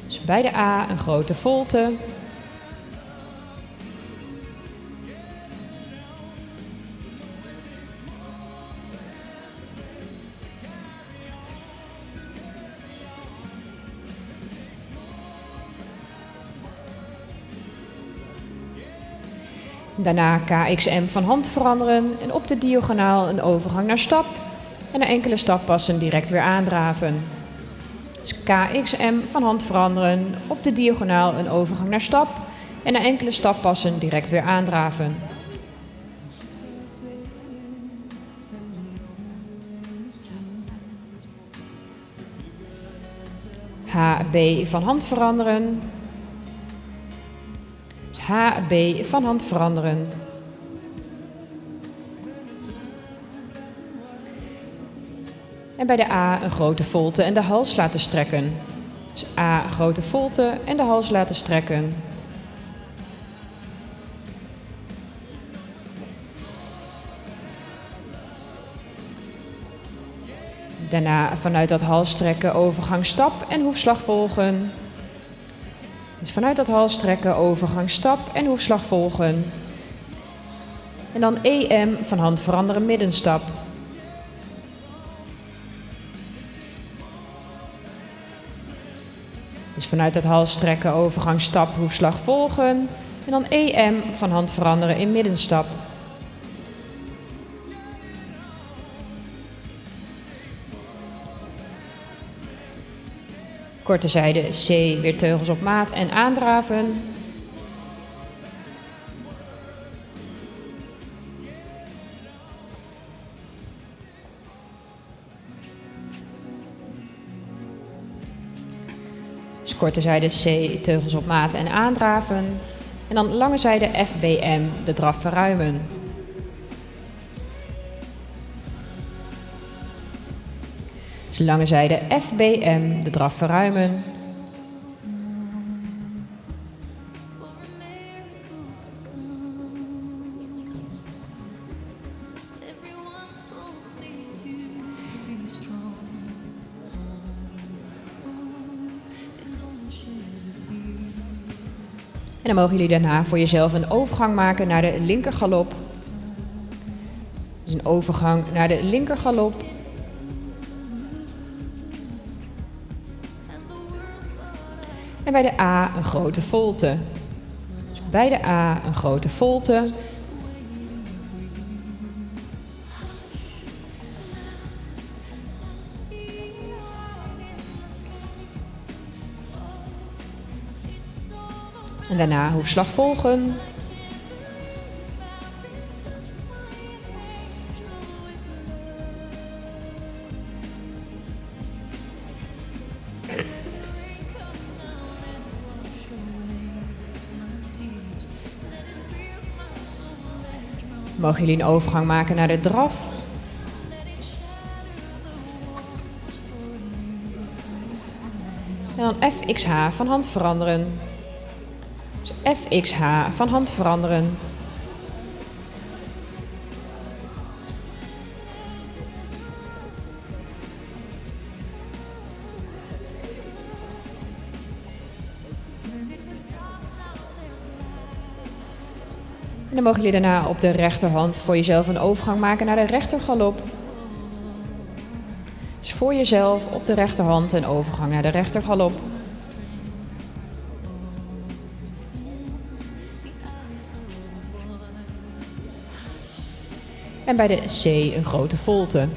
Dus bij de A een grote volte. Daarna KXM van hand veranderen en op de diagonaal een overgang naar stap. En na enkele stappassen direct weer aandraven. Dus KXM van hand veranderen, op de diagonaal een overgang naar stap. En na enkele stappassen direct weer aandraven. HB van hand veranderen. HB van hand veranderen. En bij de A een grote volte en de hals laten strekken. Dus A een grote volte en de hals laten strekken. Daarna vanuit dat halstrekken overgang stap en hoefslag volgen. Dus vanuit dat halstrekken overgang stap en hoefslag volgen. En dan EM van hand veranderen middenstap. Dus vanuit het halstrekken overgang stap hoefslag volgen. En dan EM van hand veranderen in middenstap. Korte zijde C, weer teugels op maat en aandraven. Dus korte zijde C, teugels op maat en aandraven. En dan lange zijde FBM, de draf verruimen. Dus lange zijde FBM, de draf verruimen. En dan mogen jullie daarna voor jezelf een overgang maken naar de linkergalop. Dus een overgang naar de linkergalop. En bij de A een grote volte. Dus bij de A een grote volte. En daarna hoefslag volgen. Mogen jullie een overgang maken naar de draf. En dan FXH van hand veranderen. Dus FXH van hand veranderen. En dan mogen jullie daarna op de rechterhand voor jezelf een overgang maken naar de rechtergalop. Dus voor jezelf op de rechterhand een overgang naar de rechtergalop. En bij de C een grote volte.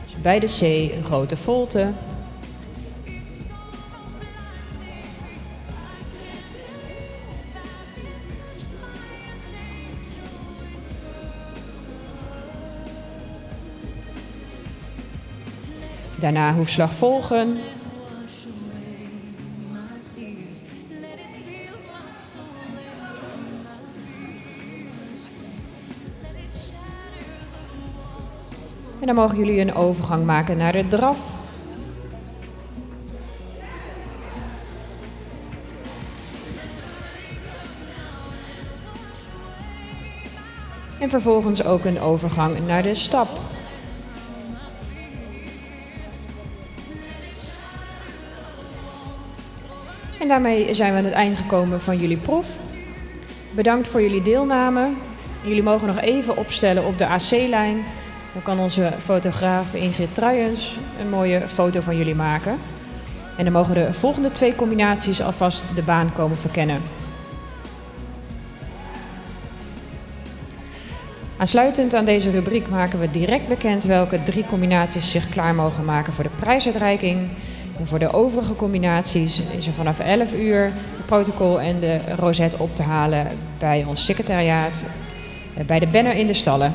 Dus bij de C een grote volte. Daarna hoefslag volgen. En dan mogen jullie een overgang maken naar de draf. En vervolgens ook een overgang naar de stap. En daarmee zijn we aan het einde gekomen van jullie proef. Bedankt voor jullie deelname. Jullie mogen nog even opstellen op de AC-lijn. Dan kan onze fotograaf Ingrid Truijens een mooie foto van jullie maken. En dan mogen de volgende 2 combinaties alvast de baan komen verkennen. Aansluitend aan deze rubriek maken we direct bekend welke 3 combinaties zich klaar mogen maken voor de prijsuitreiking. En voor de overige combinaties is er vanaf 11 uur het protocol en de rosette op te halen bij ons secretariaat, bij de banner in de stallen.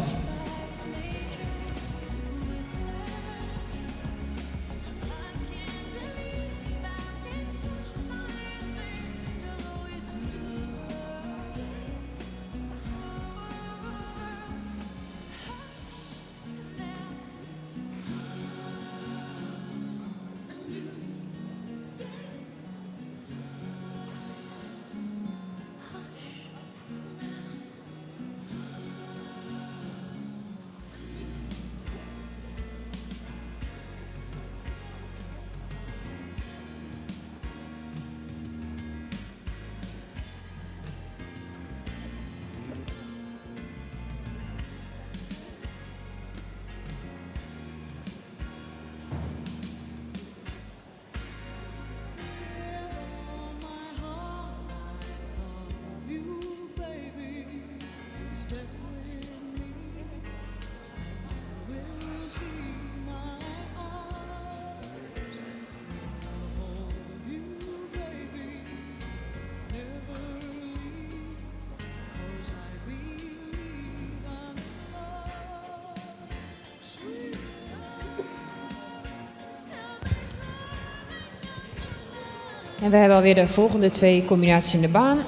En we hebben alweer de volgende 2 combinaties in de baan.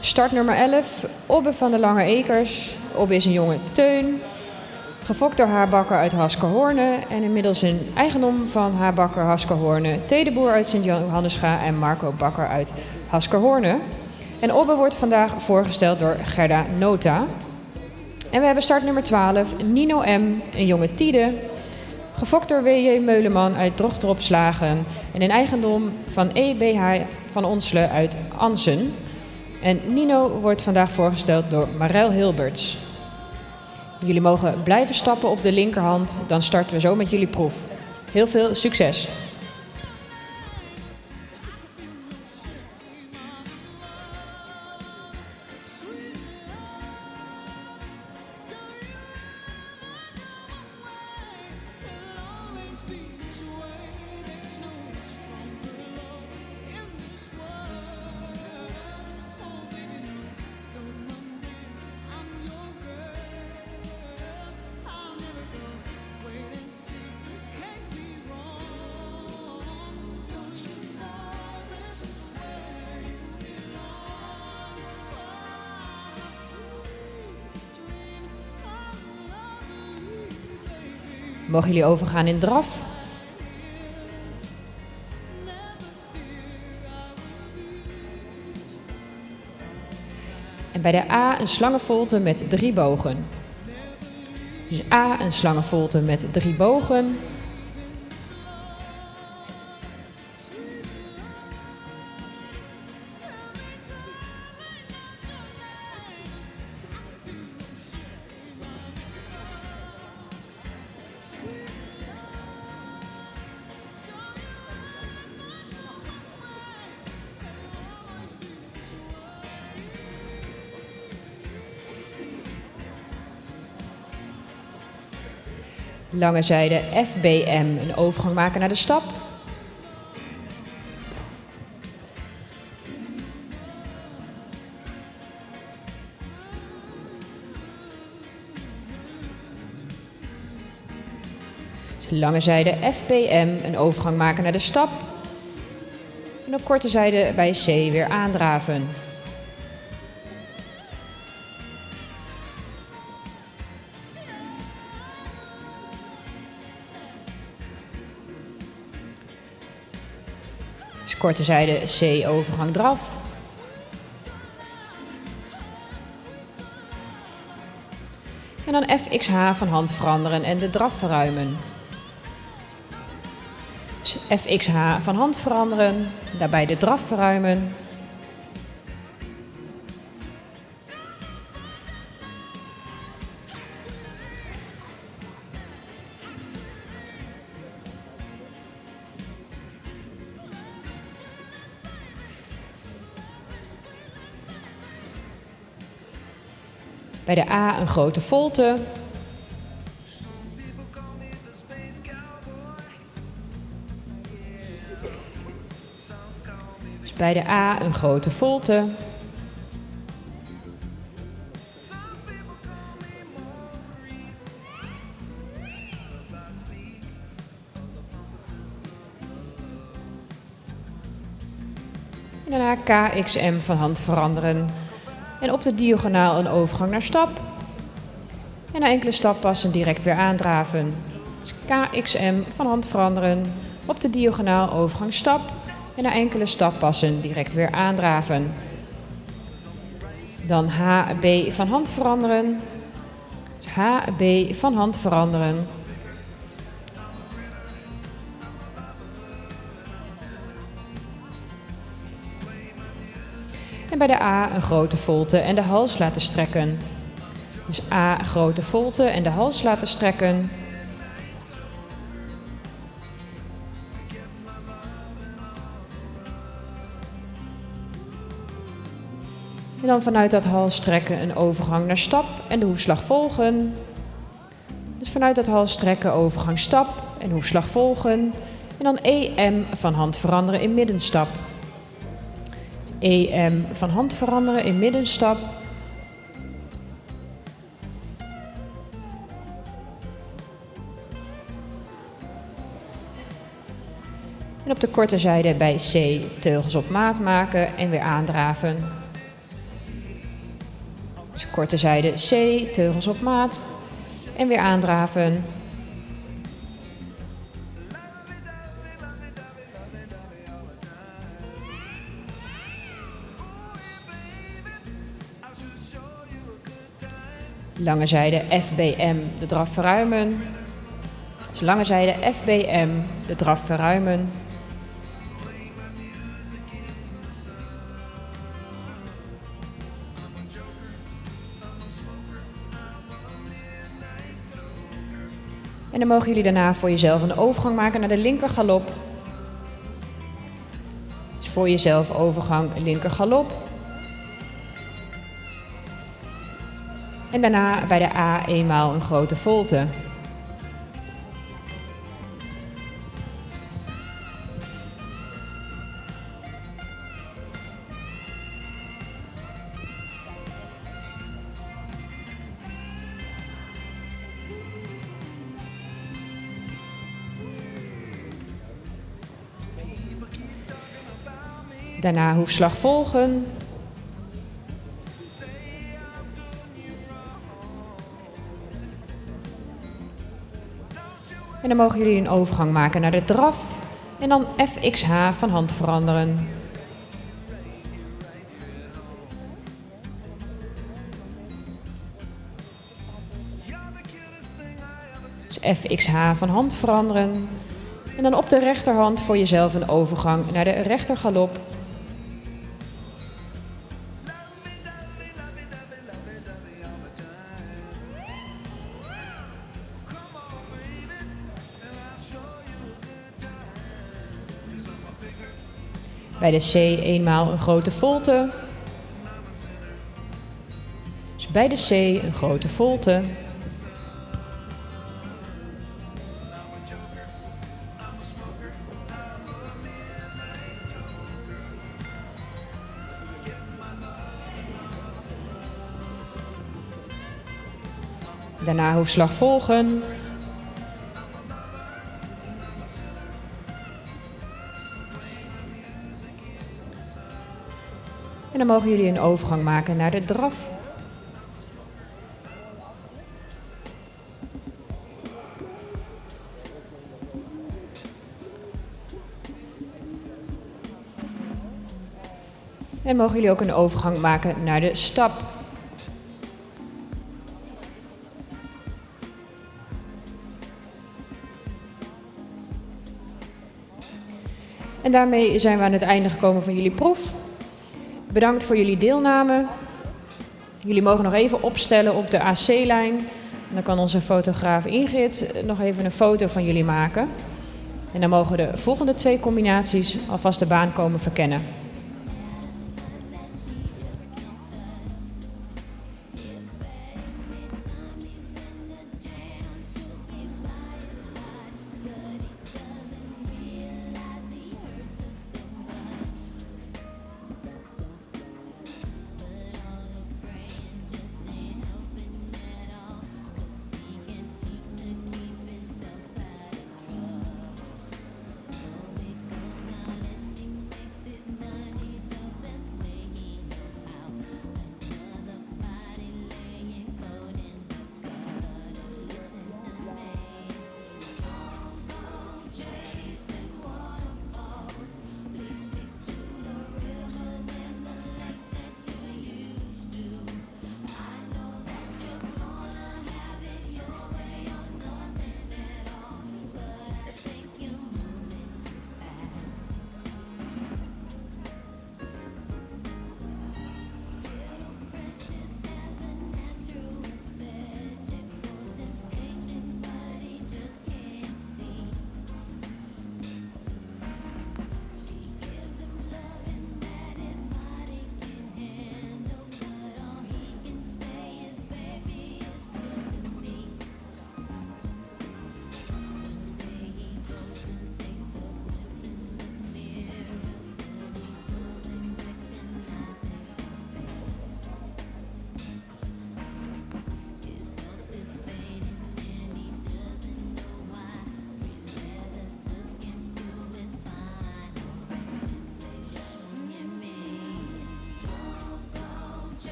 Start nummer 11, Obbe van de Lange Ekers. Obbe is een jonge teun, gefokt door Haarbakker uit Haskerhoorne en inmiddels een eigendom van Haarbakker Haskerhoorne, Tedeboer uit Sint-Johannesga en Marco Bakker uit Haskerhoorne. En Obbe wordt vandaag voorgesteld door Gerda Nota. En we hebben start nummer 12, Nino M, een jonge Tiede, gefokt door W.J. Meuleman uit Drochterop-Slagen en een eigendom van E.B.H. van Onsle uit Ansen. En Nino wordt vandaag voorgesteld door Marel Hilberts. Jullie mogen blijven stappen op de linkerhand, dan starten we zo met jullie proef. Heel veel succes! Mogen jullie overgaan in draf? En bij de A een slangenvolte met 3 bogen. Dus A een slangenvolte met 3 bogen. Lange zijde FBM, een overgang maken naar de stap. Dus lange zijde FBM, een overgang maken naar de stap. En op korte zijde bij C weer aandraven. Korte zijde C, overgang draf. En dan FXH van hand veranderen en de draf verruimen. Dus FXH van hand veranderen, daarbij de draf verruimen. Bij de A een grote volte. Dus bij de A een grote volte. En daarna KXM van hand veranderen. En op de diagonaal een overgang naar stap. En na enkele stappassen direct weer aandraven. Dus KXM van hand veranderen. Op de diagonaal overgang stap. En na enkele stappassen direct weer aandraven. Dan HB van hand veranderen. Dus HB van hand veranderen. En bij de A een grote volte en de hals laten strekken. Dus A grote volte en de hals laten strekken. En dan vanuit dat halsstrekken een overgang naar stap en de hoefslag volgen. Dus vanuit dat halsstrekken overgang stap en hoefslag volgen. En dan EM van hand veranderen in middenstap. EM van hand veranderen in middenstap. En op de korte zijde bij C teugels op maat maken en weer aandraven. Dus korte zijde C, teugels op maat en weer aandraven. Lange zijde FBM, de draf verruimen. Dus lange zijde FBM, de draf verruimen. En dan mogen jullie daarna voor jezelf een overgang maken naar de linker galop. Dus voor jezelf overgang linker galop. En daarna bij de A eenmaal een grote volte. Daarna hoefslag volgen. En dan mogen jullie een overgang maken naar de draf. En dan FXH van hand veranderen. Dus FXH van hand veranderen. En dan op de rechterhand voor jezelf een overgang naar de rechtergalop. Bij de C eenmaal een grote volte. Dus bij de C een grote volte. Daarna hoefslag volgen. En dan mogen jullie een overgang maken naar de draf. En mogen jullie ook een overgang maken naar de stap. En daarmee zijn we aan het einde gekomen van jullie proef. Bedankt voor jullie deelname. Jullie mogen nog even opstellen op de AC-lijn. En dan kan onze fotograaf Ingrid nog even een foto van jullie maken. En dan mogen de volgende 2 combinaties alvast de baan komen verkennen.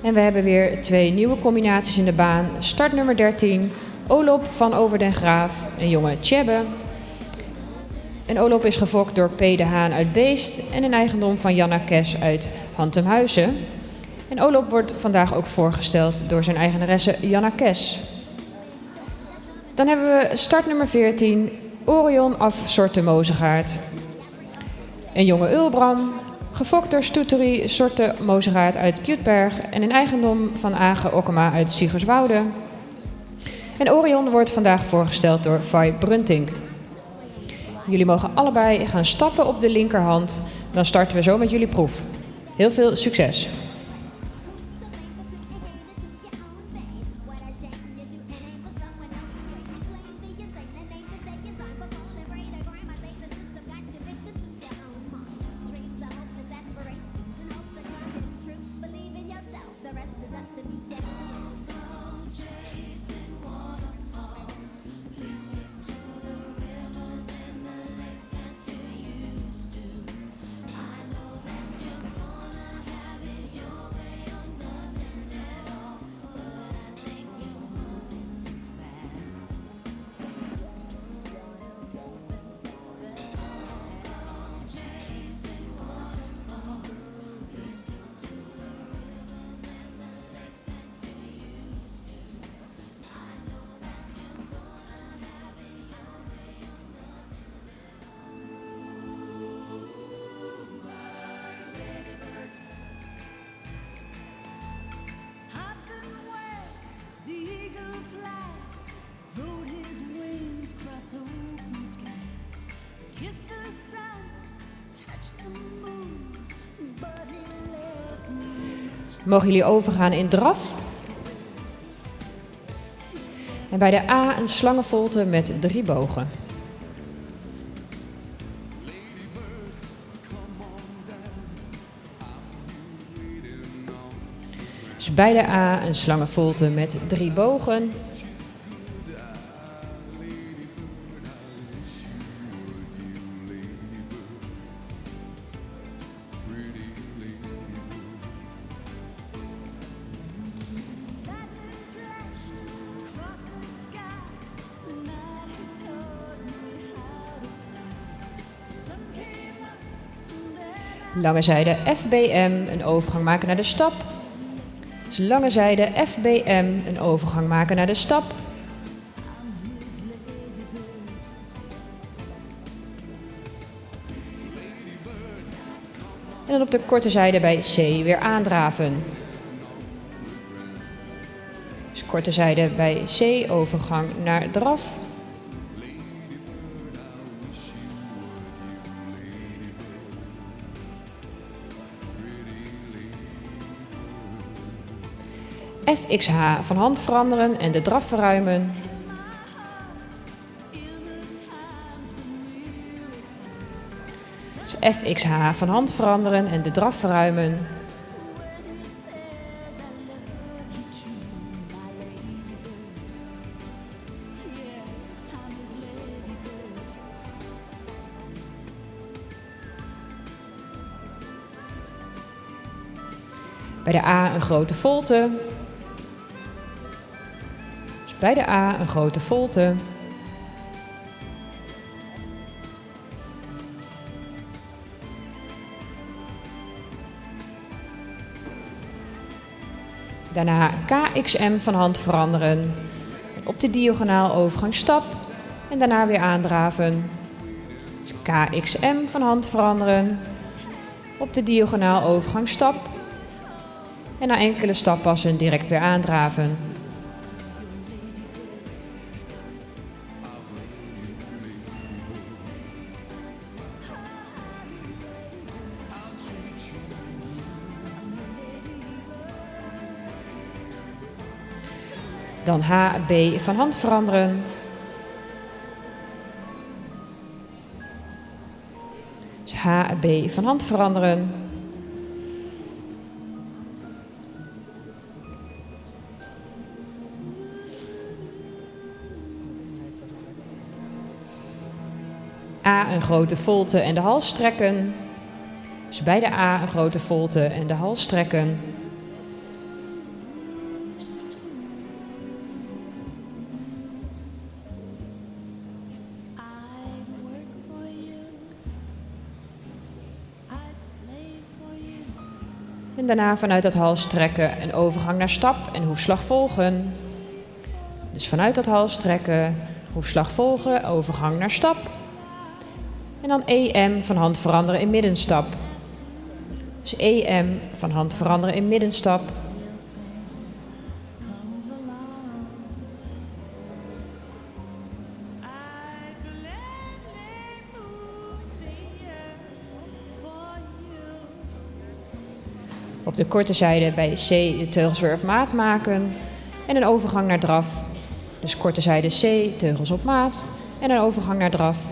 En we hebben weer 2 nieuwe combinaties in de baan. Start nummer 13, Olop van Over den Graaf en jonge Tjebbe. En Olop is gefokt door P. de Haan uit Beest en een eigendom van Janna Kes uit Hantemhuizen. En Olop wordt vandaag ook voorgesteld door zijn eigenaresse Janna Kes. Dan hebben we start nummer 14, Orion af Sorte Mozegaard. Een jonge Ulbram, gefokt door Stoeterie Sorte Mozegaard uit Kjutberg en een eigendom van Age Okkema uit Siegerswoude. En Orion wordt vandaag voorgesteld door Vai Bruntink. Jullie mogen allebei gaan stappen op de linkerhand. Dan starten we zo met jullie proef. Heel veel succes! Mogen jullie overgaan in draf. En bij de A een slangenvolte met 3 bogen. Dus bij de A een slangenvolte met 3 bogen. Lange zijde FBM, een overgang maken naar de stap. Dus lange zijde FBM, een overgang maken naar de stap. En dan op de korte zijde bij C weer aandraven. Dus korte zijde bij C, overgang naar draf. FXH van hand veranderen en de draf verruimen. Dus FXH van hand veranderen en de draf verruimen. Bij de A een grote volte. Dus bij de A een grote volte. Daarna KXM van hand veranderen. En op de diagonaal overgang stap. En daarna weer aandraven. Dus KXM van hand veranderen. Op de diagonaal overgang stap. En na enkele stappassen direct weer aandraven. Dan HB van hand veranderen. Dus HB van hand veranderen. A een grote volte en de hals strekken. Dus bij de A een grote volte en de hals strekken. En daarna vanuit dat hals trekken een overgang naar stap en hoefslag volgen. Dus vanuit dat hals trekken, hoefslag volgen, overgang naar stap. En dan EM van hand veranderen in middenstap. Dus EM van hand veranderen in middenstap. Op de korte zijde bij C de teugels weer op maat maken en een overgang naar draf. Dus korte zijde C, teugels op maat en een overgang naar draf.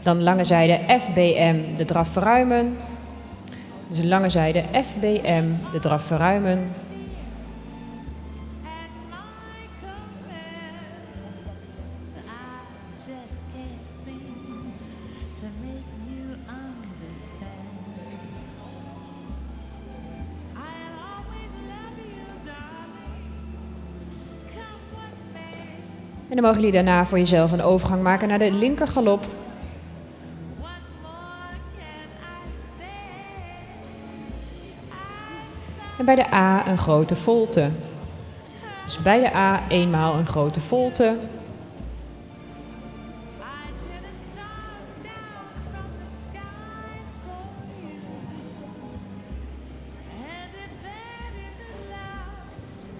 Dan lange zijde FBM, de draf verruimen. Dus een lange zijde FBM, de draf verruimen. En dan mogen jullie daarna voor jezelf een overgang maken naar de linker galop. En bij de A een grote volte. Dus bij de A eenmaal een grote volte.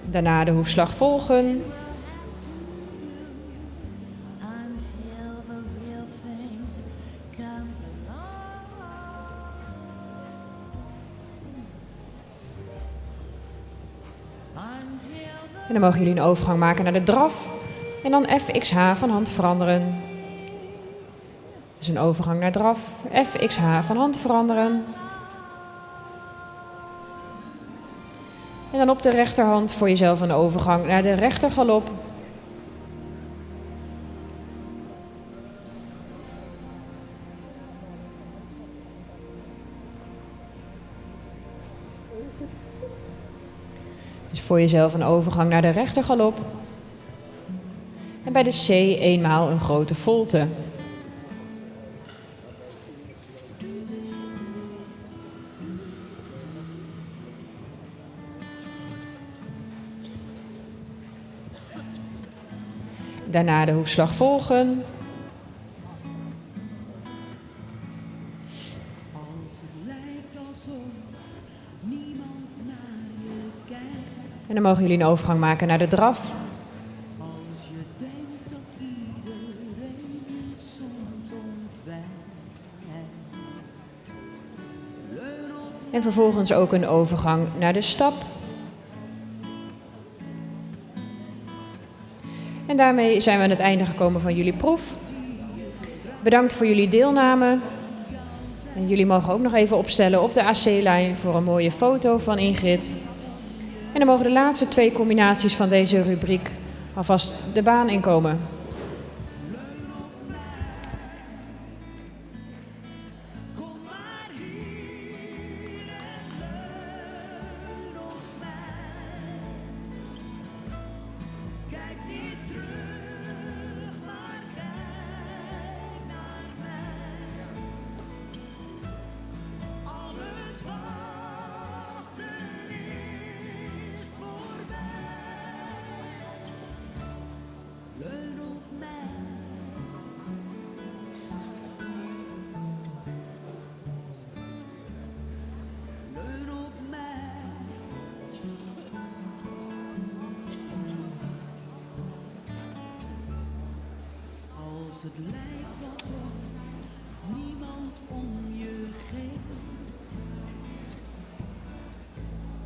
Daarna de hoefslag volgen. En dan mogen jullie een overgang maken naar de draf. En dan FXH van hand veranderen. Dus een overgang naar draf. FXH van hand veranderen. En dan op de rechterhand voor jezelf een overgang naar de rechtergalop. Dus voor jezelf een overgang naar de rechtergalop. En bij de C eenmaal een grote volte. Daarna de hoefslag volgen. En dan mogen jullie een overgang maken naar de draf. En vervolgens ook een overgang naar de stap. En daarmee zijn we aan het einde gekomen van jullie proef. Bedankt voor jullie deelname. En jullie mogen ook nog even opstellen op de AC-lijn voor een mooie foto van Ingrid. En dan mogen de laatste 2 combinaties van deze rubriek alvast de baan inkomen. Het lijkt alsof niemand om je geeft.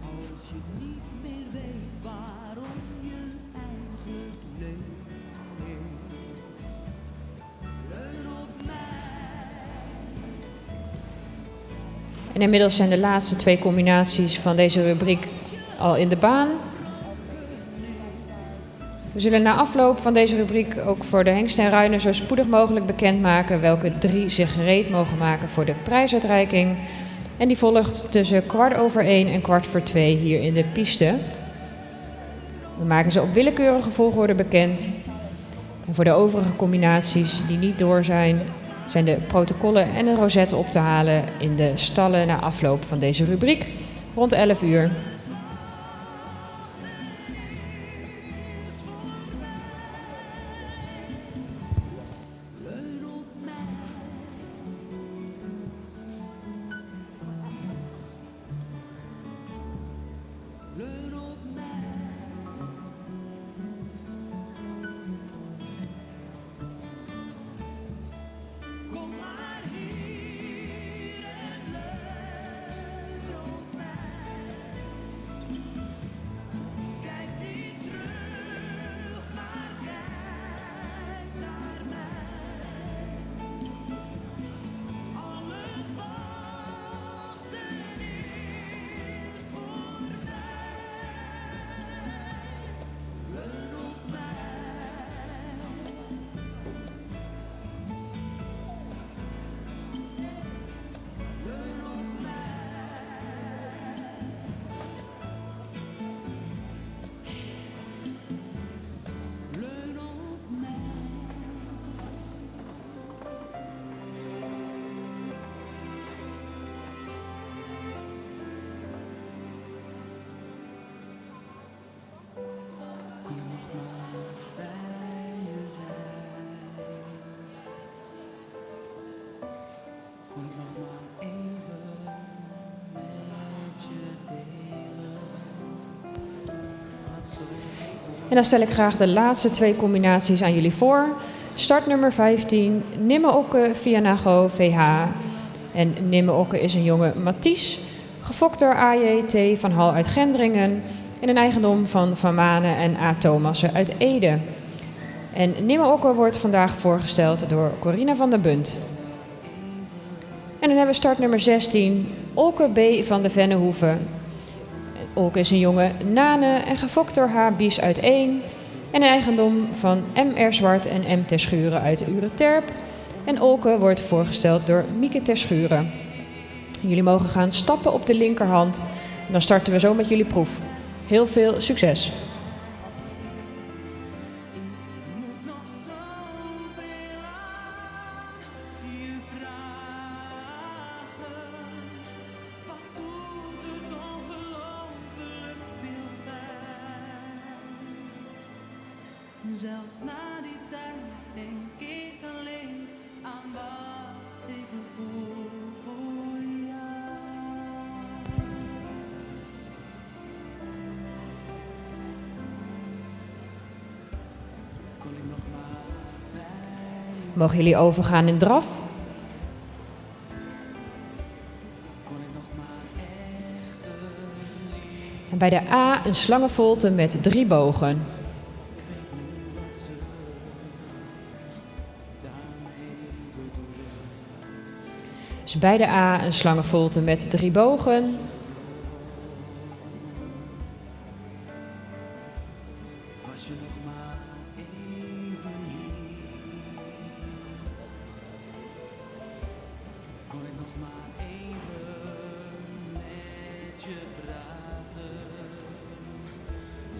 Als je niet meer weet waarom je eigenlijk leeft. Leun op mij. En inmiddels zijn de laatste 2 combinaties van deze rubriek al in de baan. We zullen na afloop van deze rubriek ook voor de hengsten en ruinen zo spoedig mogelijk bekendmaken welke 3 zich gereed mogen maken voor de prijsuitreiking. En die volgt tussen 1:15 en 1:45 hier in de piste. We maken ze op willekeurige volgorde bekend. En voor de overige combinaties die niet door zijn, zijn de protocollen en een rosette op te halen in de stallen na afloop van deze rubriek rond 11 uur. Leun op mij. Leun op mij. Kom maar hier en leun op mij. Kijk niet terug, maar kijk naar mij. Al het wachten is voorbij. Leun op mij. Leun op mij. Leun op mij. Kon ik nog maar bij je zijn? Kon ik nog maar even met je delen? Wat zo En dan stel ik graag de laatste 2 combinaties aan jullie voor. Startnummer 15, Nimme Okke via Nago VH. En Nimme Okke is een jonge Mathies, gefokt door AJT van Hal uit Gendringen en een eigendom van Van Manen en A. Thomassen uit Ede. En Nimme Okke wordt vandaag voorgesteld door Corina van der Bunt. En dan hebben we startnummer 16, Olke B. van de Vennehoeven. Olke is een jonge Nane en gefokt door H. Bies uit 1 en een eigendom van M.R. Zwart en M. Terschuren uit Ureterp. En Olke wordt voorgesteld door Mieke Terschuren. Jullie mogen gaan stappen op de linkerhand. En dan starten we zo met jullie proef. Heel veel succes! moet nog zoveel aan je vragen. Wat doet het ongelooflijk veel pijn. Zelfs na die tijd denk ik alleen aan wat ik voel voor jou. Kon ik nog maar bij je, Mogen jullie overgaan in draf? kon ik nog maar echt lief. En bij de A een slangenvolte met 3 bogen. Ik weet nu wat ze daarmee bedoelen. Dus bij de A een slangenvolte met 3 bogen. Was je nog maar even hier? Kon ik nog maar even met je praten?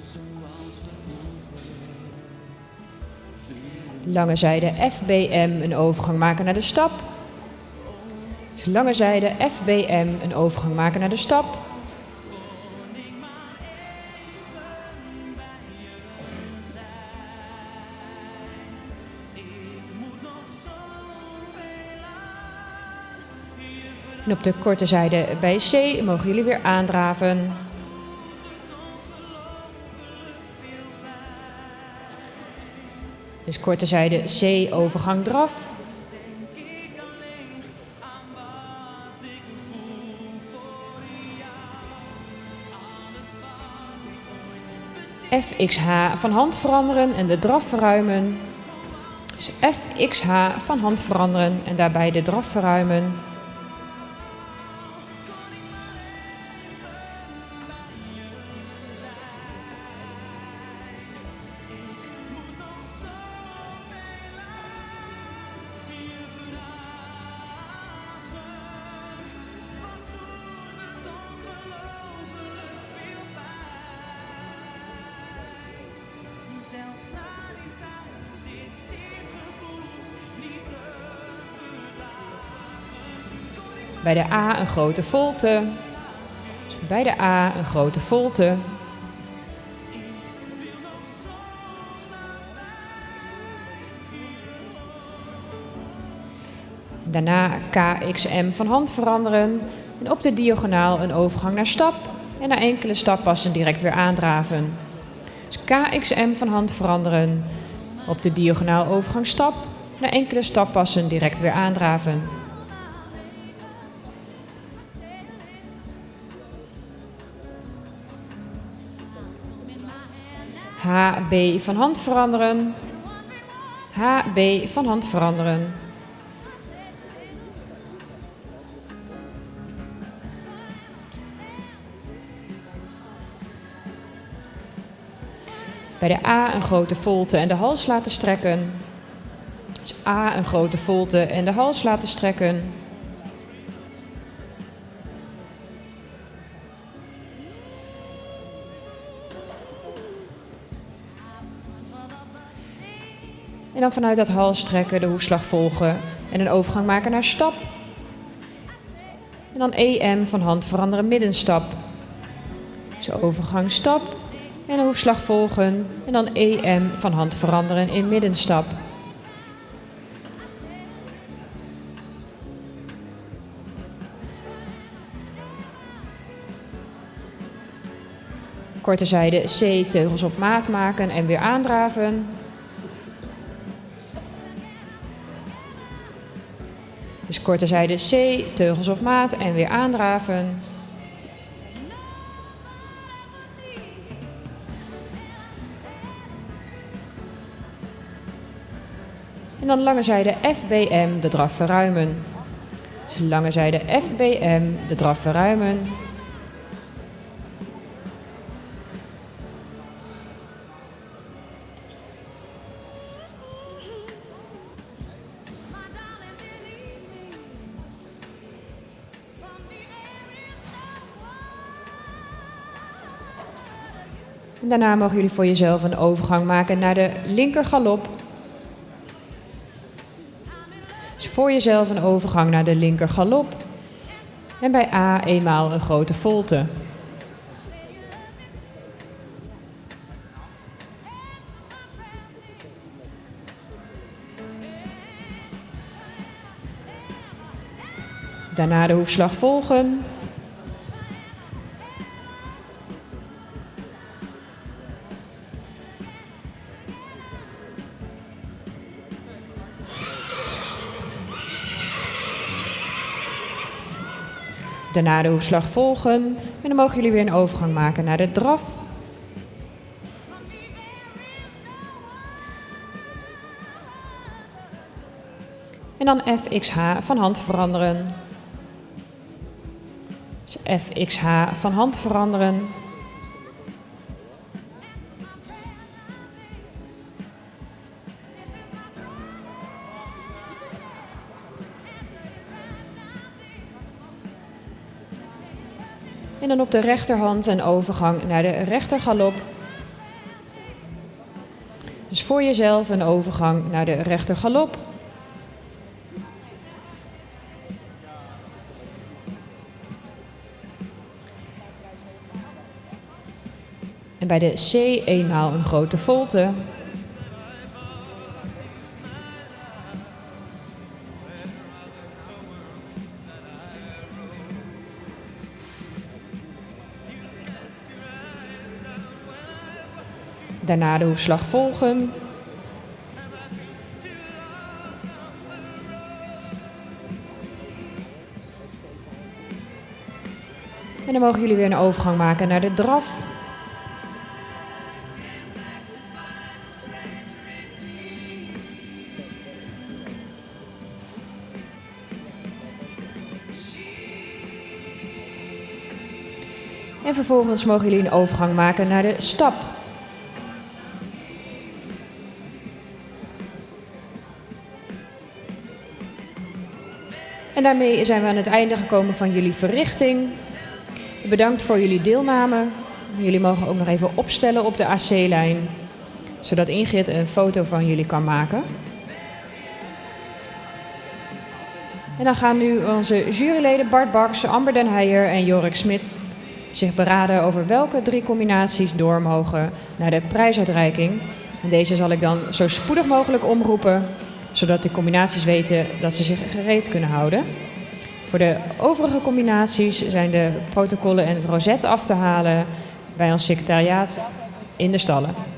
Zoals we vroeger. Lange zijde FBM een overgang maken naar de stap. Dus lange zijde FBM een overgang maken naar de stap. En op de korte zijde bij C mogen jullie weer aandraven. Dus korte zijde C, overgang draf. FXH van hand veranderen en de draf verruimen. Dus FXH van hand veranderen en daarbij de draf verruimen. Zelfs na die tijd Bij de A een grote volte. Bij de A een grote volte. Daarna KXM van hand veranderen. En op de diagonaal een overgang naar stap. En na enkele stappassen direct weer aandraven. Dus KXM van hand veranderen. Op de diagonaal overgang stap. Na enkele stappassen direct weer aandraven. HB van hand veranderen. HB van hand veranderen. Bij de A een grote volte en de hals laten strekken. Dus A een grote volte en de hals laten strekken. En dan vanuit dat halsstrekken de hoefslag volgen en een overgang maken naar stap. En dan EM van hand veranderen middenstap. Dus overgang stap en een hoefslag volgen. En dan EM van hand veranderen in middenstap. Korte zijde C teugels op maat maken en weer aandraven. Dus korte zijde C, teugels op maat en weer aandraven. En dan lange zijde FBM, de draf verruimen. Dus lange zijde FBM, de draf verruimen. En daarna mogen jullie voor jezelf een overgang maken naar de linker galop. Dus voor jezelf een overgang naar de linker galop. En bij A eenmaal een grote volte. Daarna de hoefslag volgen. Daarna de hoefslag volgen. En dan mogen jullie weer een overgang maken naar de draf. En dan FXH van hand veranderen. Dus FXH van hand veranderen. En dan op de rechterhand een overgang naar de rechtergalop. Dus voor jezelf een overgang naar de rechtergalop. En bij de C eenmaal een grote volte. Daarna de hoefslag volgen. En dan mogen jullie weer een overgang maken naar de draf. En vervolgens mogen jullie een overgang maken naar de stap. En daarmee zijn we aan het einde gekomen van jullie verrichting. Bedankt voor jullie deelname. Jullie mogen ook nog even opstellen op de AC-lijn. zodat Ingrid een foto van jullie kan maken. En dan gaan nu onze juryleden Bart Baks, Amber den Heijer en Jorik Smit zich beraden over welke 3 combinaties door mogen naar de prijsuitreiking. En deze zal ik dan zo spoedig mogelijk omroepen, zodat de combinaties weten dat ze zich gereed kunnen houden. Voor de overige combinaties zijn de protocollen en het roset af te halen bij ons secretariaat in de stallen.